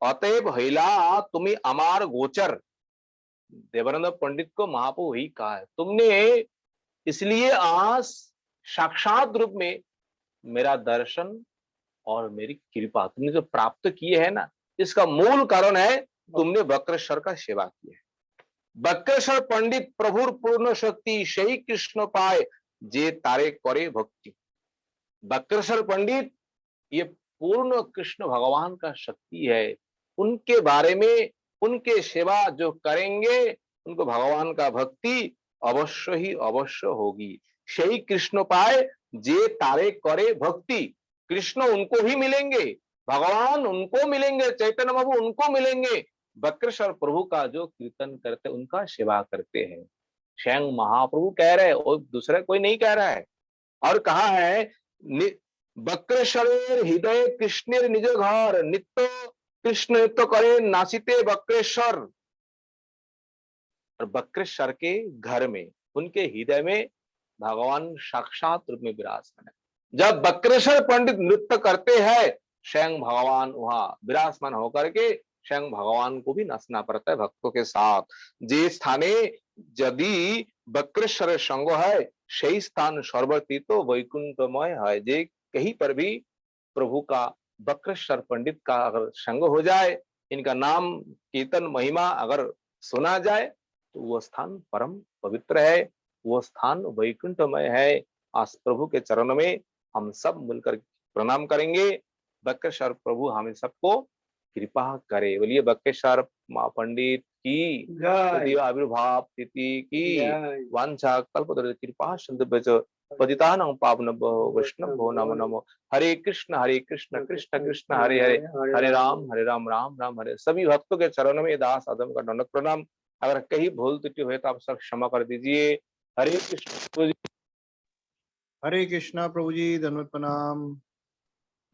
अतएव हैला तुम्ही अमार गोचर। देवानंद पंडित को महाप्रभु ही कहा है, तुमने इसलिए आज साक्षात रूप में मेरा दर्शन और मेरी कृपा तुमने जो प्राप्त किए है ना, इसका मूल कारण है तुमने बक्रेश्वर का सेवा की है। बक्रेश्वर पंडित प्रभुर पूर्ण शक्ति सही कृष्ण पाए जे तारे करे भक्ति। बक्रेश्वर पंडित ये पूर्ण कृष्ण भगवान का शक्ति है। उनके बारे में, उनके सेवा जो करेंगे उनको भगवान का भक्ति अवश्य ही अवश्य होगी। सही कृष्ण पाए जे तारे करे भक्ति। कृष्ण उनको ही मिलेंगे, भगवान उनको मिलेंगे, चैतन्य प्रभु उनको मिलेंगे बक्रेश्वर प्रभु का जो कीर्तन करते, उनका सेवा करते हैं। स्वयं महाप्रभु कह रहे हैं और दूसरा कोई नहीं कह रहा है। और कहा है, बक्रेश्वर हृदय कृष्ण निज घर नित्य कृष्ण नित्य करे नासिते बक्रेश्वर। और बक्रेश्वर के घर में, उनके हृदय में भगवान साक्षात रूप में विराजमान है। जब बक्रेश्वर पंडित नृत्य करते हैं, स्वयं भगवान वहां विराजमान होकर के स्वयं भगवान को भी नाचना पड़ता है भक्तों के साथ। जे स्थाने यदि बक्रेश्वर संग है, सही स्थान सर्वतीत वैकुंठमय है। जे कहीं पर भी प्रभु का, बक्रेश्वर पंडित का अगर संग हो जाए, इनका नाम कीर्तन महिमा अगर सुना जाए, तो वो स्थान परम पवित्र है, वो स्थान वैकुंठमय है। आज प्रभु के चरणों में हम सब मिलकर प्रणाम करेंगे। बक्रेश्वर प्रभु हमें सबको कृपा करे। बोलिए बक्रेश्वर पंडित की आविर्भाव तिथि की। वांछा कल्पतरु कृपा सिंधु पतितानां पावनेभ्यो वैष्णवेभ्यो नमो नमो। हरे कृष्ण कृष्ण कृष्ण हरे हरे, हरे राम राम राम हरे। सभी भक्तों के चरणों में दास आदम का दंडवत प्रणाम। अगर कहीं भूल त्रुटि हुए तो आप सब क्षमा कर दीजिए। हरे कृष्ण।
हरे कृष्णा प्रभु जी, धन्यवाद प्रणाम।